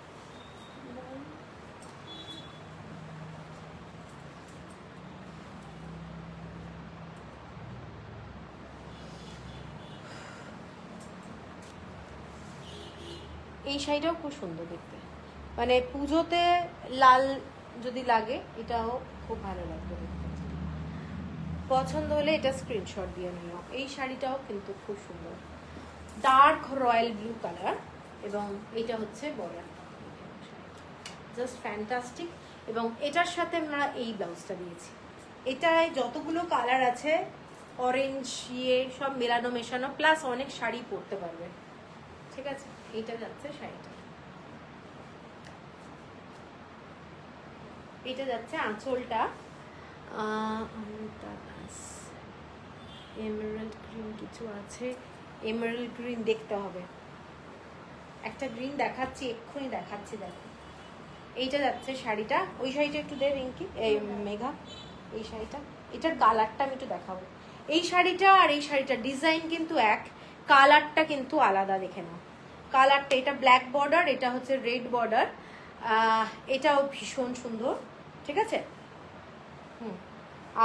এই শাড়িটাও খুব সুন্দর দেখতে, মানে পুজোতে লাল যদি লাগে এটাও খুব ভালো লাগবে দেখতে। পছন্দ হলে এটা স্ক্রিনশট দিয়ে নিও। এই শাড়িটাও কিন্তু খুব সুন্দর, ডার্ক রয়্যাল ব্লু কালার, এবং এটা হচ্ছে বর্ডার, জাস্ট ফ্যান্টাস্টিক। এবং এটার সাথে আমরা এই ব্লাউজটা দিয়েছি। এটায় যতগুলো কালার আছে অরেঞ্জ ইয়ে সব মেলানো মেশানো, প্লাস অনেক শাড়ি পরতে পারবে, ঠিক আছে। এইটা যাচ্ছে শাড়িটা, এটা যাচ্ছে আঁচলটা। এমারাল্ড গ্রিন কিছু আছে, এমারাল্ড গ্রিন দেখতে হবে, একটা গ্রিন দেখাচ্ছি এক্ষুনি দেখাচ্ছি, দেখো এইটা যাচ্ছে শাড়িটা। ওই শাড়িটা একটু দে রিঙ্কি, এই মেঘা, এই শাড়িটা, এটার কালারটা আমি একটু দেখাবো। এই শাড়িটা আর এই শাড়িটা ডিজাইন কিন্তু এক, কালারটা কিন্তু আলাদা, দেখে নাও কালারটা। এটা ব্ল্যাক বর্ডার, এটা হচ্ছে রেড বর্ডার, এটাও ভীষণ সুন্দর, ঠিক আছে।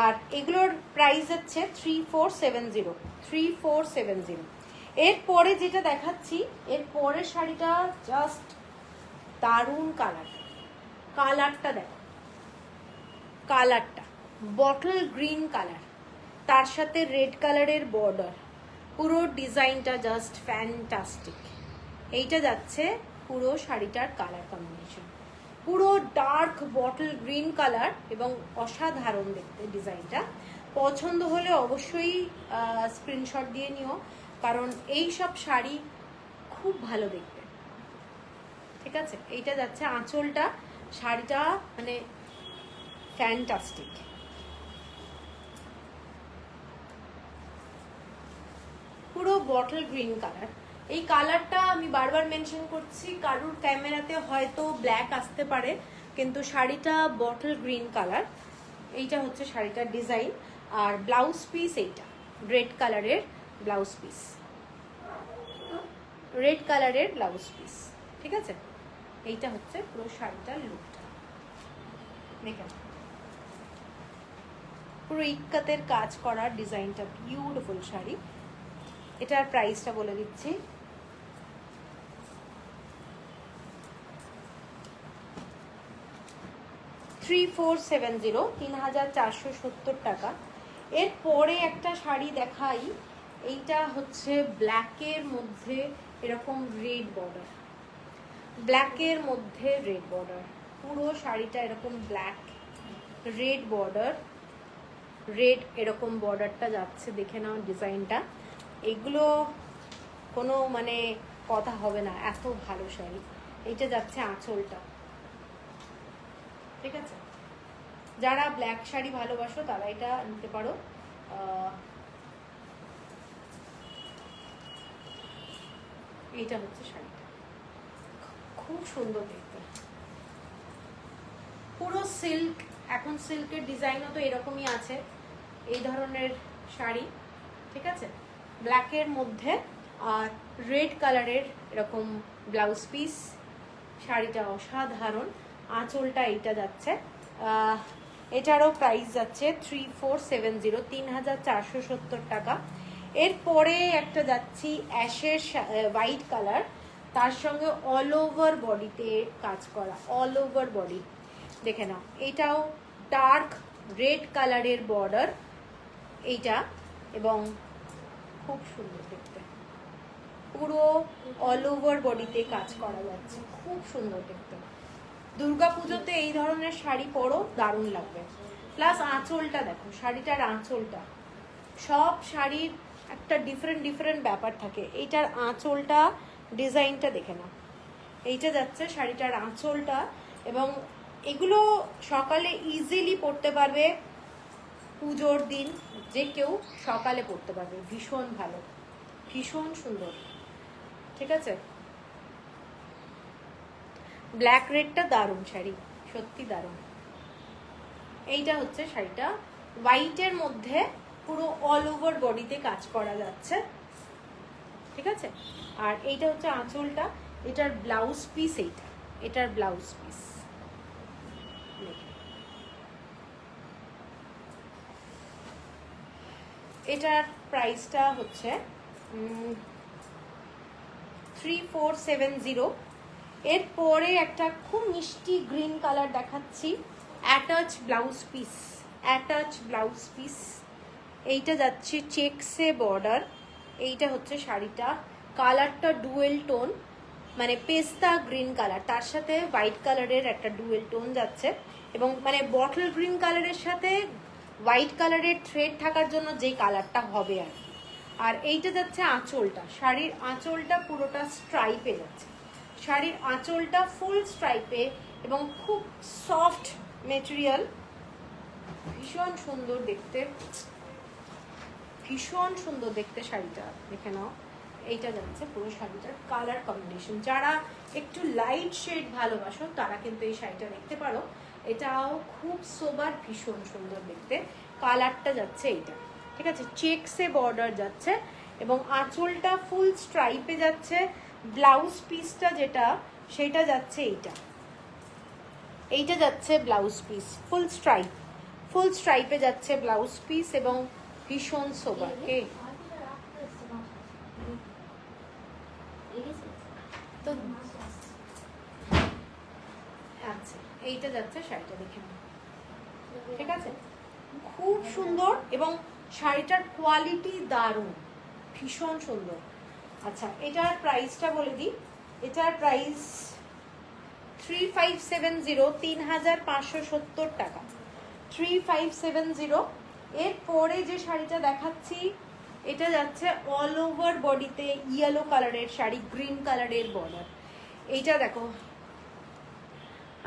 আর এগুলোর প্রাইস হচ্ছে 3470, 3470। এরপরে যেটা দেখাচ্ছি, এর পরের শাড়িটা জাস্ট দারুণ কালার, কালারটা দেখো, কালারটা বটল গ্রিন কালার, তার সাথে রেড কালারের বর্ডার, পুরো ডিজাইনটা জাস্ট ফ্যান্টাস্টিক। এইটা যাচ্ছে পুরো শাড়িটার কালার কম্বিনেশন, পুরো ডার্ক বটল গ্রিন কালার এবং অসাধারণ দেখতে ডিজাইনটা। পছন্দ হলে অবশ্যই স্ক্রিনশট দিয়ে নিও, কারণ এই সব শাড়ি খুব ভালো দেখতে, ঠিক আছে। এইটা যাচ্ছে আঁচলটা, শাড়িটা মানে ফ্যান্টাস্টিক, পুরো বটল গ্রিন কালার। এই কালারটা আমি বারবার মেনশন করছি, কারুর ক্যামেরাতে হয়তো ব্ল্যাক আসতে পারে, কিন্তু শাড়িটা বটল গ্রিন কালার। এইটা হচ্ছে শাড়িটার ডিজাইন, আর ব্লাউজ পিস এইটা রেড কালারের ব্লাউজ পিস, রেড কালারের ব্লাউজ পিস, ঠিক আছে। এইটা হচ্ছে পুরো শাড়িটার লুকটা, দেখেন পুরো ইক্কাতের কাজ করার ডিজাইনটা, বিউটিফুল শাড়ি। এটার প্রাইসটা বলে দিচ্ছি, $3470, 3470 টাকা। এরপরে একটা শাড়ি দেখাই, এইটা হচ্ছে ব্ল্যাকের মধ্যে এরকম রেড বর্ডার, ব্ল্যাকের মধ্যে রেড বর্ডার, পুরো শাড়িটা এরকম ব্ল্যাক রেড বর্ডার, রেড এরকম বর্ডারটা যাচ্ছে, দেখে নাও ডিজাইনটা। এগুলো কোনো মানে কথা হবে না, এত ভালো শাড়ি। এইটা যাচ্ছে আঁচলটা, ঠিক আছে। যারা ব্ল্যাক শাড়ি ভালোবাসো তারা এটা নিতে পারো। এইটা হচ্ছে শাড়িটা, খুব সুন্দর দেখতে, পুরো সিল্ক। এখন সিল্কের ডিজাইনও তো এরকমই আছে, এই ধরনের শাড়ি, ঠিক আছে, ব্ল্যাকের মধ্যে আর রেড কালারের এরকম ব্লাউজ পিস। শাড়িটা অসাধারণ, আঁচলটা এইটা যাচ্ছে, এটারও প্রাইস যাচ্ছে 3470, 3470 টাকা। এরপরে একটা যাচ্ছি অ্যাশের হোয়াইট কালার, তার সঙ্গে অল ওভার বডিতে কাজ করা, অল ওভার বডি, দেখে নাও। এটাও ডার্ক রেড কালারের বর্ডার এইটা, এবং খুব সুন্দর দেখতে, পুরো অল ওভার বডিতে কাজ করা যাচ্ছে, খুব সুন্দর দেখতে। দুর্গাপুজোতে এই ধরনের শাড়ি পরো, দারুণ লাগবে। প্লাস আঁচলটা দেখো, শাড়িটার আঁচলটা, সব শাড়ির একটা ডিফারেন্ট ডিফারেন্ট ব্যাপার থাকে, এইটার আঁচলটা ডিজাইনটা দেখে নাও। এইটা যাচ্ছে শাড়িটার আঁচলটা, এবং এগুলো সকালে ইজিলি পরতে পারবে, পুজোর দিন যে কেউ সকালে পরতে পারবে, ভীষণ ভালো, ভীষণ সুন্দর, ঠিক আছে। ব্ল্যাক রেডটা দারুণ শাড়ি, সত্যি দারুণ। এইটা হচ্ছে শাড়িটা, হোয়াইটের মধ্যে পুরো অল ওভার বডিতে কাজ করা যাচ্ছে, ঠিক আছে। আর এইটা হচ্ছে আঁচলটা, এটার ব্লাউজ পিস, এটার ব্লাউজ পিস। এটার প্রাইসটা হচ্ছে 3470। এরপরে একটা খুব মিষ্টি গ্রিন কালার দেখাচ্ছি, attach blouse piece, attach blouse piece. এইটা যাচ্ছে চেকসে বর্ডার। এইটা হচ্ছে শাড়িটা, কালারটা ডুয়েল টোন, মানে পেস্তা গ্রিন কালার, তার সাথে হোয়াইট কালারের একটা ডুয়েল টোন যাচ্ছে, এবং মানে বটল গ্রিন কালারের সাথে হোয়াইট কালারের থ্রেড থাকার জন্য যে কালারটা হবে আর কি। আর এইটা যাচ্ছে আঁচলটা, শাড়ির আঁচলটা পুরোটা স্ট্রাইপে যাচ্ছে, শাড়ির আঁচলটা ফুল স্ট্রাইপে এবং খুব সফট মেটেরিয়াল, ভীষণ সুন্দর দেখতে, ভীষণ সুন্দর দেখতে শাড়িটা, দেখে নাও। এইটা যাচ্ছে পুরো শাড়িটার কালার কম্বিনেশন। যারা একটু লাইট শেড ভালোবাসো তারা কিন্তু এই শাড়িটা দেখতে পারো, এটাও খুব সোবার, ভীষণ সুন্দর দেখতে। কালারটা যাচ্ছে এইটা, ঠিক আছে, চেকসে বর্ডার যাচ্ছে এবং আঁচলটা ফুল স্ট্রাইপে যাচ্ছে। ব্লাউজ পিসটা যেটা সেটা যাচ্ছে এইটা, এইটা যাচ্ছে ব্লাউজ পিস, ফুল স্ট্রাইপ, ফুল স্ট্রাইপে যাচ্ছে ব্লাউজ পিস এবং ভীষণ সোবার। তো আচ্ছা, এইটা যাচ্ছে শাড়িটা, দেখে নাও, ঠিক আছে, খুব সুন্দর এবং শাড়িটার কোয়ালিটি দারুণ, ভীষণ সুন্দর। আচ্ছা, এটার প্রাইসটা বলে দিই, এটার প্রাইস 3570, 3570 টাকা, 3570। এরপরে যে শাড়িটা দেখাচ্ছি এটা যাচ্ছে অল ওভার বডিতে ইয়েলো কালারের শাড়ি, গ্রিন কালারের বর্ডার। এইটা দেখো।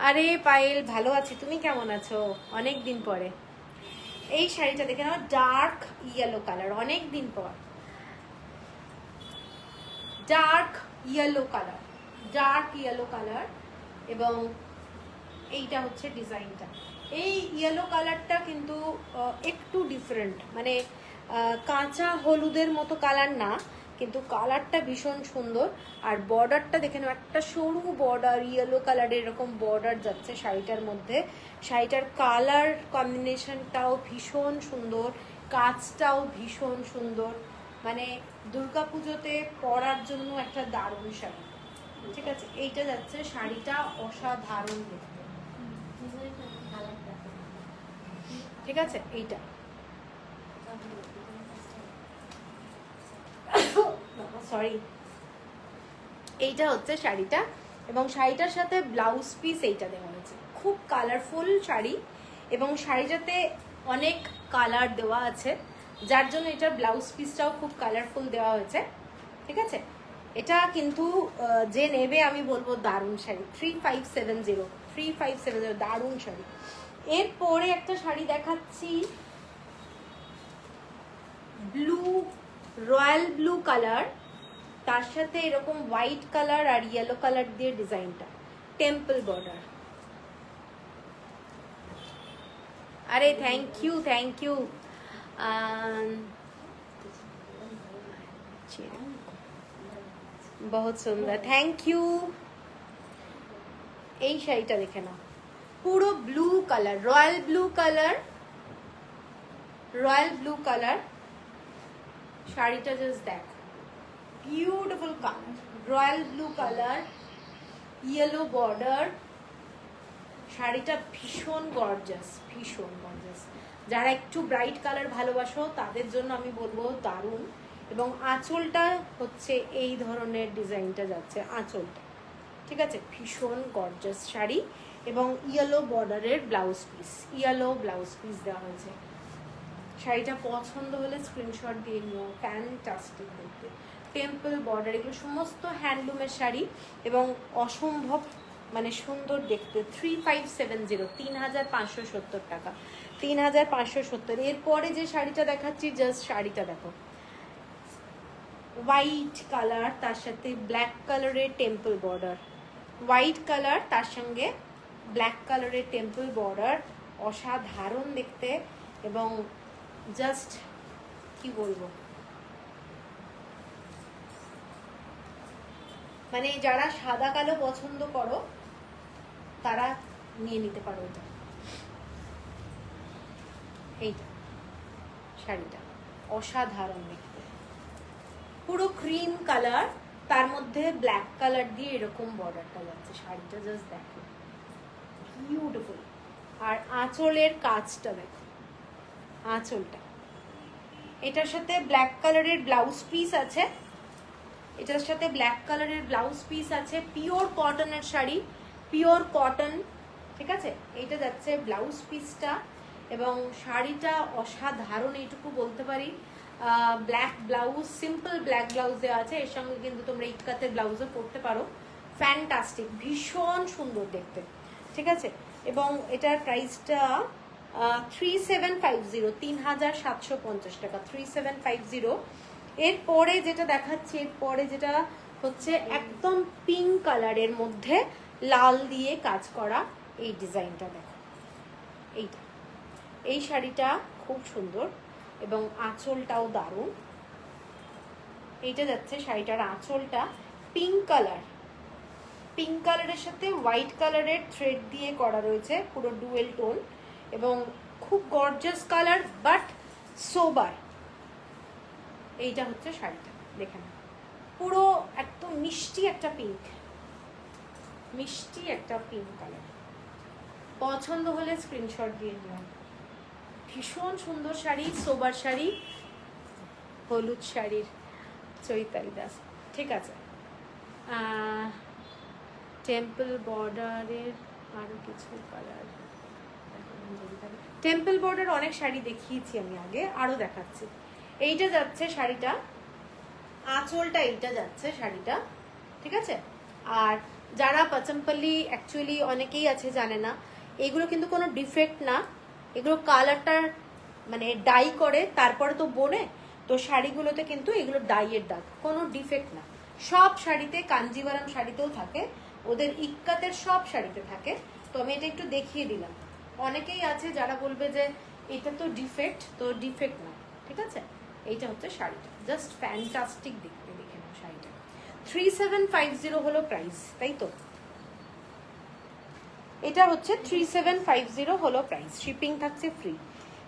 আরে পায়েল, ভালো আছি, তুমি কেমন আছো? অনেক দিন পরে। এই শাড়িটা দেখে নাও, ডার্ক ইয়েলো কালার, অনেক দিন পর, dark yellow colour, dark yellow colour. এবং এইটা হচ্ছে ডিজাইনটা। এই ইয়েলো কালারটা কিন্তু একটু ডিফারেন্ট, মানে কাঁচা হলুদের মতো কালার না, কিন্তু কালারটা ভীষণ সুন্দর। আর বর্ডারটা দেখে নাও, একটা সরু বর্ডার, ইয়েলো কালারের এরকম বর্ডার যাচ্ছে শাড়িটার মধ্যে। শাড়িটার কালার কম্বিনেশনটাও ভীষণ সুন্দর, কাজটাও ভীষণ সুন্দর, মানে দুর্গাপুজোতে পরার জন্য একটা দারুণ শাড়ি, ঠিক আছে। এইটা যাচ্ছে শাড়িটা, অসাধারণ দেখতে, ঠিক আছে। এইটা সরি, এইটা হচ্ছে শাড়িটা এবং শাড়িটার সাথে ব্লাউজ পিস এইটা দেওয়া হয়েছে। খুব কালারফুল শাড়ি এবং শাড়িটাতে অনেক কালার দেওয়া আছে, যার জন্য এটার ব্লাউজ পিসটাও খুব কালারফুল দেওয়া হয়েছে, ঠিক আছে। এটা কিন্তু যে নেবে আমি বলবো দারুণ শাড়ি, 3570, 3570, দারুণ শাড়ি। এরপরে একটা শাড়ি দেখাচ্ছি, ব্লু, রয়্যাল ব্লু কালার, তার সাথে এরকম হোয়াইট কালার আর ইয়েলো কালার দিয়ে ডিজাইনটা, টেম্পল বর্ডার। আরে থ্যাংক ইউ, থ্যাংক ইউ। বহুত সুন্দর, থ্যাংক ইউ। এই শাড়িটা দেখে নাও, পুরো blue colour, royal blue colour, royal blue colour. শাড়িটা জাস্ট দেখো, beautiful colour, royal blue colour, yellow border. শাড়িটা ভীষণ গর্জাস, ভীষণ গর্জাস। যারা একটু ব্রাইট কালার ভালোবাসো তাদের জন্য আমি বলবো দারুণ। এবং আঁচলটা হচ্ছে এই ধরনের ডিজাইনটা যাচ্ছে আঁচলটা, ঠিক আছে, ভীষণ গর্জাস শাড়ি এবং ইয়েলো বর্ডারের blouse piece, yellow blouse piece দেওয়া হয়েছে। শাড়িটা পছন্দ হলে স্ক্রিনশট দিয়ে নিও, ফ্যান্টাস্টিক দেখতে, টেম্পল বর্ডার, এগুলো সমস্ত হ্যান্ডলুমের শাড়ি এবং অসম্ভব মানে সুন্দর দেখতে। 3570, 3570 টাকা, 3570। এরপরে যে শাড়িটা দেখাচ্ছি, জাস্ট শাড়িটা দেখো, হোয়াইট কালার, তার সাথে ব্ল্যাক কালারের টেম্পল বর্ডার, হোয়াইট কালার তার সঙ্গে ব্ল্যাক কালারের টেম্পল বর্ডার, অসাধারণ দেখতে এবং জাস্ট কি বলবো, মানে যারা সাদা কালো পছন্দ করো তারা নিয়ে নিতে পারো এটা। এইটা শাড়িটা অসাধারণ দেখতে, পুরো ক্রিম কালার, তার মধ্যে ব্ল্যাক কালার দিয়ে এরকম বর্ডারটা যাচ্ছে। শাড়িটা জাস্ট দেখো, বিউটিফুল। আর আঁচলের কাজটা দেখো, আঁচলটা, এটার সাথে ব্ল্যাক কালারের ব্লাউজ পিস আছে, এটার সাথে ব্ল্যাক কালারের ব্লাউজ পিস আছে। পিওর কটনের শাড়ি, পিওর কটন, ঠিক আছে। এইটা যাচ্ছে ব্লাউজ পিসটা এবং শাড়িটা অসাধারণ, এইটুকু বলতে পারি। Black blouse, simple black blouse দেওয়া আছে, এর সঙ্গে কিন্তু তোমরা ইক্কাতের ব্লাউজও পরতে পারো। ফ্যান্টাস্টিক, ভীষণ সুন্দর দেখতে, ঠিক আছে। এবং এটার প্রাইসটা 3750, 3750 টাকা, 3750। এরপরে যেটা দেখাচ্ছি, এরপরে যেটা হচ্ছে একদম পিঙ্ক কালারের মধ্যে লাল দিয়ে কাজ করা এই ডিজাইনটা দেখো, এইটা, এই শাড়িটা খুব সুন্দর এবং আঁচলটাও দারুণ। এইটা যাচ্ছে শাড়িটার আঁচলটা পিঙ্ক কালার, পিঙ্ক কালারের সাথে হোয়াইট কালারের থ্রেড দিয়ে করা রয়েছে, পুরো ডুয়েল টোন এবং খুব গর্জাস কালার বাট সোবার। এইটা হচ্ছে শাড়িটা, দেখেন পুরো একদম মিষ্টি একটা পিঙ্ক, মিষ্টি একটা পিঙ্ক কালার। পছন্দ হলে স্ক্রিনশট দিয়ে নিও। ভীষণ সুন্দর শাড়ি, সোবার শাড়ি, হলুদ শাড়ির চৈতালি দাস, ঠিক আছে। টেম্পল বর্ডারের আরো কিছু কালার, টেম্পল বর্ডার অনেক শাড়ি দেখিয়েছি আমি আগে, আরো দেখাচ্ছি। এইটা যাচ্ছে শাড়িটা, আঁচলটা এইটা যাচ্ছে শাড়িটা, ঠিক আছে। আর যারা পাচমপল্লি অ্যাকচুয়ালি অনেকেই আছে জানে না, এগুলো কিন্তু কোনো ডিফেক্ট না, এগুলো কালারটা মানে ডাই করে তারপরে তো বোনে, তো শাড়িগুলোতে কিন্তু এগুলো ডাইয়ের দাগ, কোনো ডিফেক্ট না। সব শাড়িতে, কাঞ্জিভারাম শাড়িতেও থাকে, ওদের ইক্কাতের সব শাড়িতে থাকে। তো আমি এটা একটু দেখিয়ে দিলাম। অনেকেই আছে যারা বলবে যে এটা তো ডিফেক্ট, তো ডিফেক্ট না, ঠিক আছে। এইটা হচ্ছে শাড়িটা, জাস্ট ফ্যান্টাস্টিক দেখতে, দেখে নাও শাড়িটা। 3750 হলো প্রাইস, তাই তো? এটা হচ্ছে 3750 হলো প্রাইস, শিপিং থাকছে ফ্রি।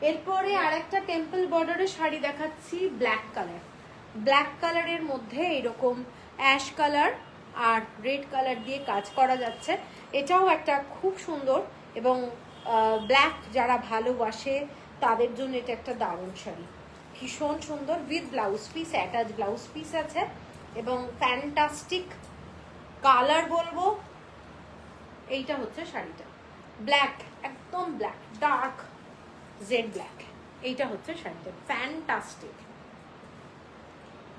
এরপরে আরেকটা টেম্পল বর্ডারের শাড়ি দেখাচ্ছি, ব্ল্যাক কালার, ব্ল্যাক কালারের মধ্যে এরকম অ্যাশ কালার আর রেড কালার দিয়ে কাজ করা যাচ্ছে। এটাও একটা খুব সুন্দর এবং ব্ল্যাক যারা ভালোবাসে তাদের জন্য এটা একটা দারুণ শাড়ি, ভীষণ সুন্দর, with blouse piece, attach blouse piece আছে এবং ফ্যান্টাস্টিক কালার বলবো। এইটা হচ্ছে শাড়িটা, ব্ল্যাক, একদম ব্ল্যাক, ডার্ক জেড ব্ল্যাক। এইটা হচ্ছে শাড়িটা, ফ্যান্টাস্টিক।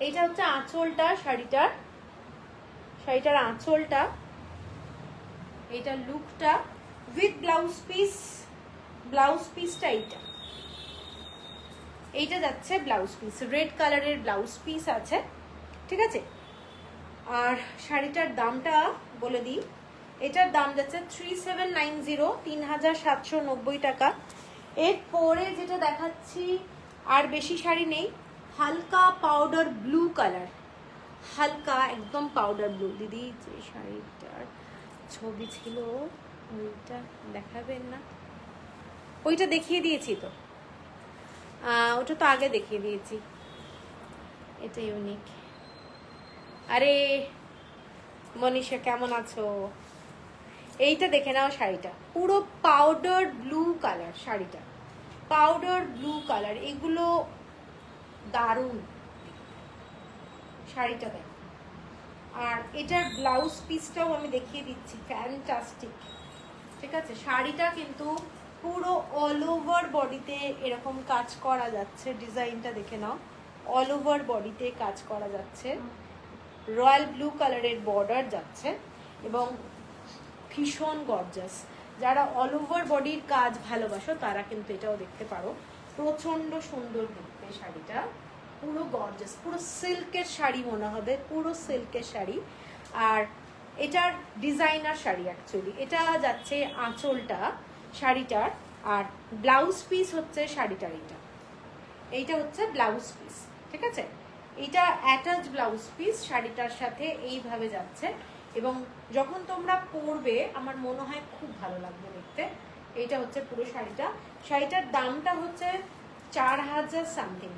এইটা হচ্ছে আঁচলটা শাড়িটার, শাড়িটার আঁচলটা, এইটা লুকটা উইথ ব্লাউজ পিস, ব্লাউজ পিসটা এইটা, এইটা যাচ্ছে ব্লাউজ পিস, রেড কালারের ব্লাউজ পিস আছে, ঠিক আছে। আর শাড়িটার দামটা বলে দিই, এটার দাম যাচ্ছে 3790, 3790 টাকা। এরপরে যেটা দেখাচ্ছি, আর বেশি শাড়ি নেই, হালকা পাউডার ব্লু কালার, হালকা একদম পাউডার ব্লু। দিদি যে শাড়িটার ছবি ছিল ওইটা দেখাবেন না? ওইটা দেখিয়ে দিয়েছি তো, ওটা তো আগে দেখিয়ে দিয়েছি। এটা ইউনিক। আরে মনীষা কেমন আছো? এইটা দেখে নাও শাড়িটা, পুরো পাউডার ব্লু কালার শাড়িটা, পাউডার ব্লু কালার, এগুলো দারুণ শাড়িটা দেখো। আর এটার ব্লাউজ পিসটাও আমি দেখিয়ে দিচ্ছি, ফ্যান্টাস্টিক, ঠিক আছে। শাড়িটা কিন্তু পুরো অল ওভার বডিতে এরকম কাজ করা যাচ্ছে, ডিজাইনটা দেখে নাও, অল ওভার বডিতে কাজ করা যাচ্ছে, রয়্যাল ব্লু কালারের বর্ডার যাচ্ছে এবং ভীষণ গর্জাস। যারা অল ওভার বডির কাজ ভালোবাসো তারা কিন্তু এটাও দেখতে পারো, প্রচন্ড সুন্দর দেখতে শাড়িটা, পুরো গর্জাস, পুরো সিল্কের শাড়ি মনে হবে, পুরো সিল্কের শাড়ি। আর এটার ডিজাইনার শাড়ি অ্যাকচুয়ালি। এটা যাচ্ছে আঁচলটা শাড়িটার, আর ব্লাউজ পিস হচ্ছে শাড়িটার এইটা হচ্ছে ব্লাউজ পিস, ঠিক আছে? এইটা অ্যাটাচ ব্লাউজ পিস শাড়িটার সাথে এইভাবে যাচ্ছে, এবং যখন তোমরা পরবে আমার মনে হয় খুব ভালো লাগবে দেখতে। এইটা হচ্ছে পুরো শাড়িটা। শাড়িটার দামটা হচ্ছে 4000 সামথিং,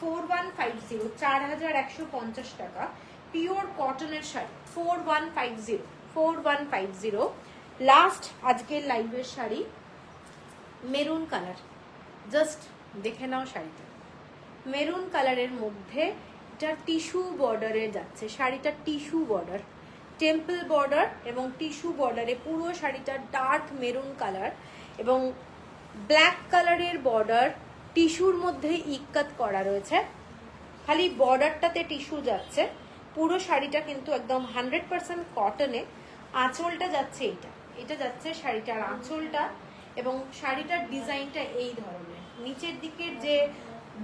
4150, 4150 টাকা। পিওর কটনের শাড়ি, 4150। লাস্ট আজকের লাইভের শাড়ি মেরুন কালার, জাস্ট দেখে নাও শাড়িটা। মেরুন কালারের মধ্যে এটা টিস্যু বর্ডারে যাচ্ছে, শাড়িটা টিস্যু বর্ডার, টেম্পল বর্ডার এবং টিস্যু বর্ডারে পুরো শাড়িটা ডার্ক মেরুন কালার এবং ব্ল্যাক কালারের বর্ডার, টিস্যুর মধ্যে ইক্কাত করা রয়েছে, খালি বর্ডারটাতে টিস্যু যাচ্ছে। পুরো শাড়িটা কিন্তু একদম 100% কটনে। আঁচলটা যাচ্ছে এটা যাচ্ছে শাড়িটার আঁচলটা, এবং শাড়িটার ডিজাইনটা এই ধরনের। নিচের দিকের যে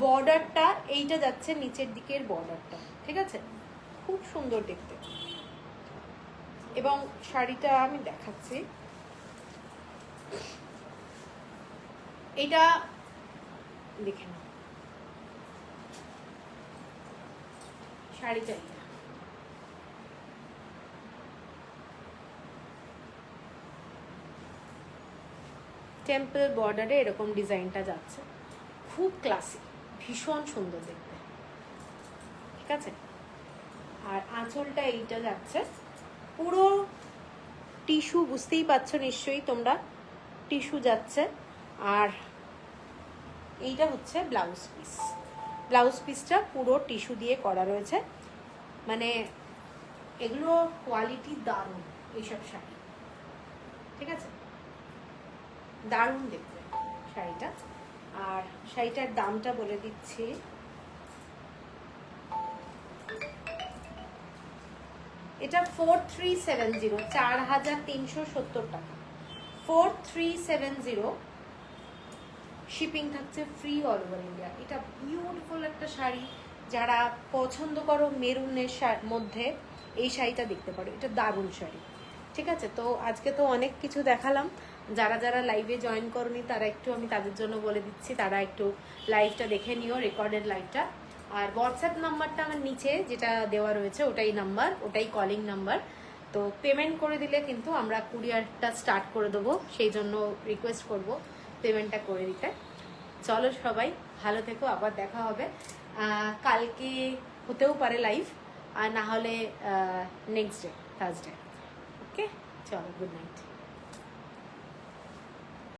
বর্ডারটা এইটা যাচ্ছে নিচের দিকের বর্ডারটা, ঠিক আছে? খুব সুন্দর দেখতে। এবং শাড়িটা আমি দেখাচ্ছি, এটা দেখে নাও শাড়িটা। এটা টেম্পল বর্ডারে এরকম ডিজাইনটা যাচ্ছে, খুব ক্লাসি, ভীষণ সুন্দর দেখতে, ঠিক আছে? আর আঁচলটা এইটা যাচ্ছে পুরো টিস্যু, বুঝতেই পারছো নিশ্চয়ই তোমরা, টিস্যু যাচ্ছে। আর এইটা হচ্ছে ব্লাউজ পিস, ব্লাউজ পিসটা পুরো টিস্যু দিয়ে করা রয়েছে। মানে এগুলো কোয়ালিটি দারুণ এইসব শাড়ি, ঠিক আছে? দারুণ দেখতে শাড়িটা। আর শাড়িটার দামটা বলে দিচ্ছি, এটা 4370, 4370 টাকা, 4370। শিপিং থাকছে ফ্রি অল ওভার ইন্ডিয়া। এটা বিউটিফুল একটা শাড়ি, যারা পছন্দ করো মেরুনের মধ্যে এই শাড়িটা দেখতে পারো, এটা দারুণ শাড়ি, ঠিক আছে? তো আজকে তো অনেক কিছু দেখালাম, যারা যারা লাইভে জয়েন করনি তারা একটু, আমি তাদের জন্য বলে দিচ্ছি, তারা একটু লাইভটা দেখে নিও, রেকর্ডেড লাইভটা। আর হোয়াটসঅ্যাপ নাম্বারটা আমার নিচে যেটা দেওয়া রয়েছে ওটাই নাম্বার, ওটাই কলিং নাম্বার। তো পেমেন্ট করে দিলে কিন্তু আমরা কুরিয়ারটা স্টার্ট করে দেবো, সেই জন্য রিকোয়েস্ট করব পেমেন্টটা করে দিতে। চলো সবাই ভালো থেকো, আবার দেখা হবে। কালকে হতেও পারে লাইভ, আর না হলে নেক্সট ডে থার্সডে। ওকে, চলো, গুড নাইট।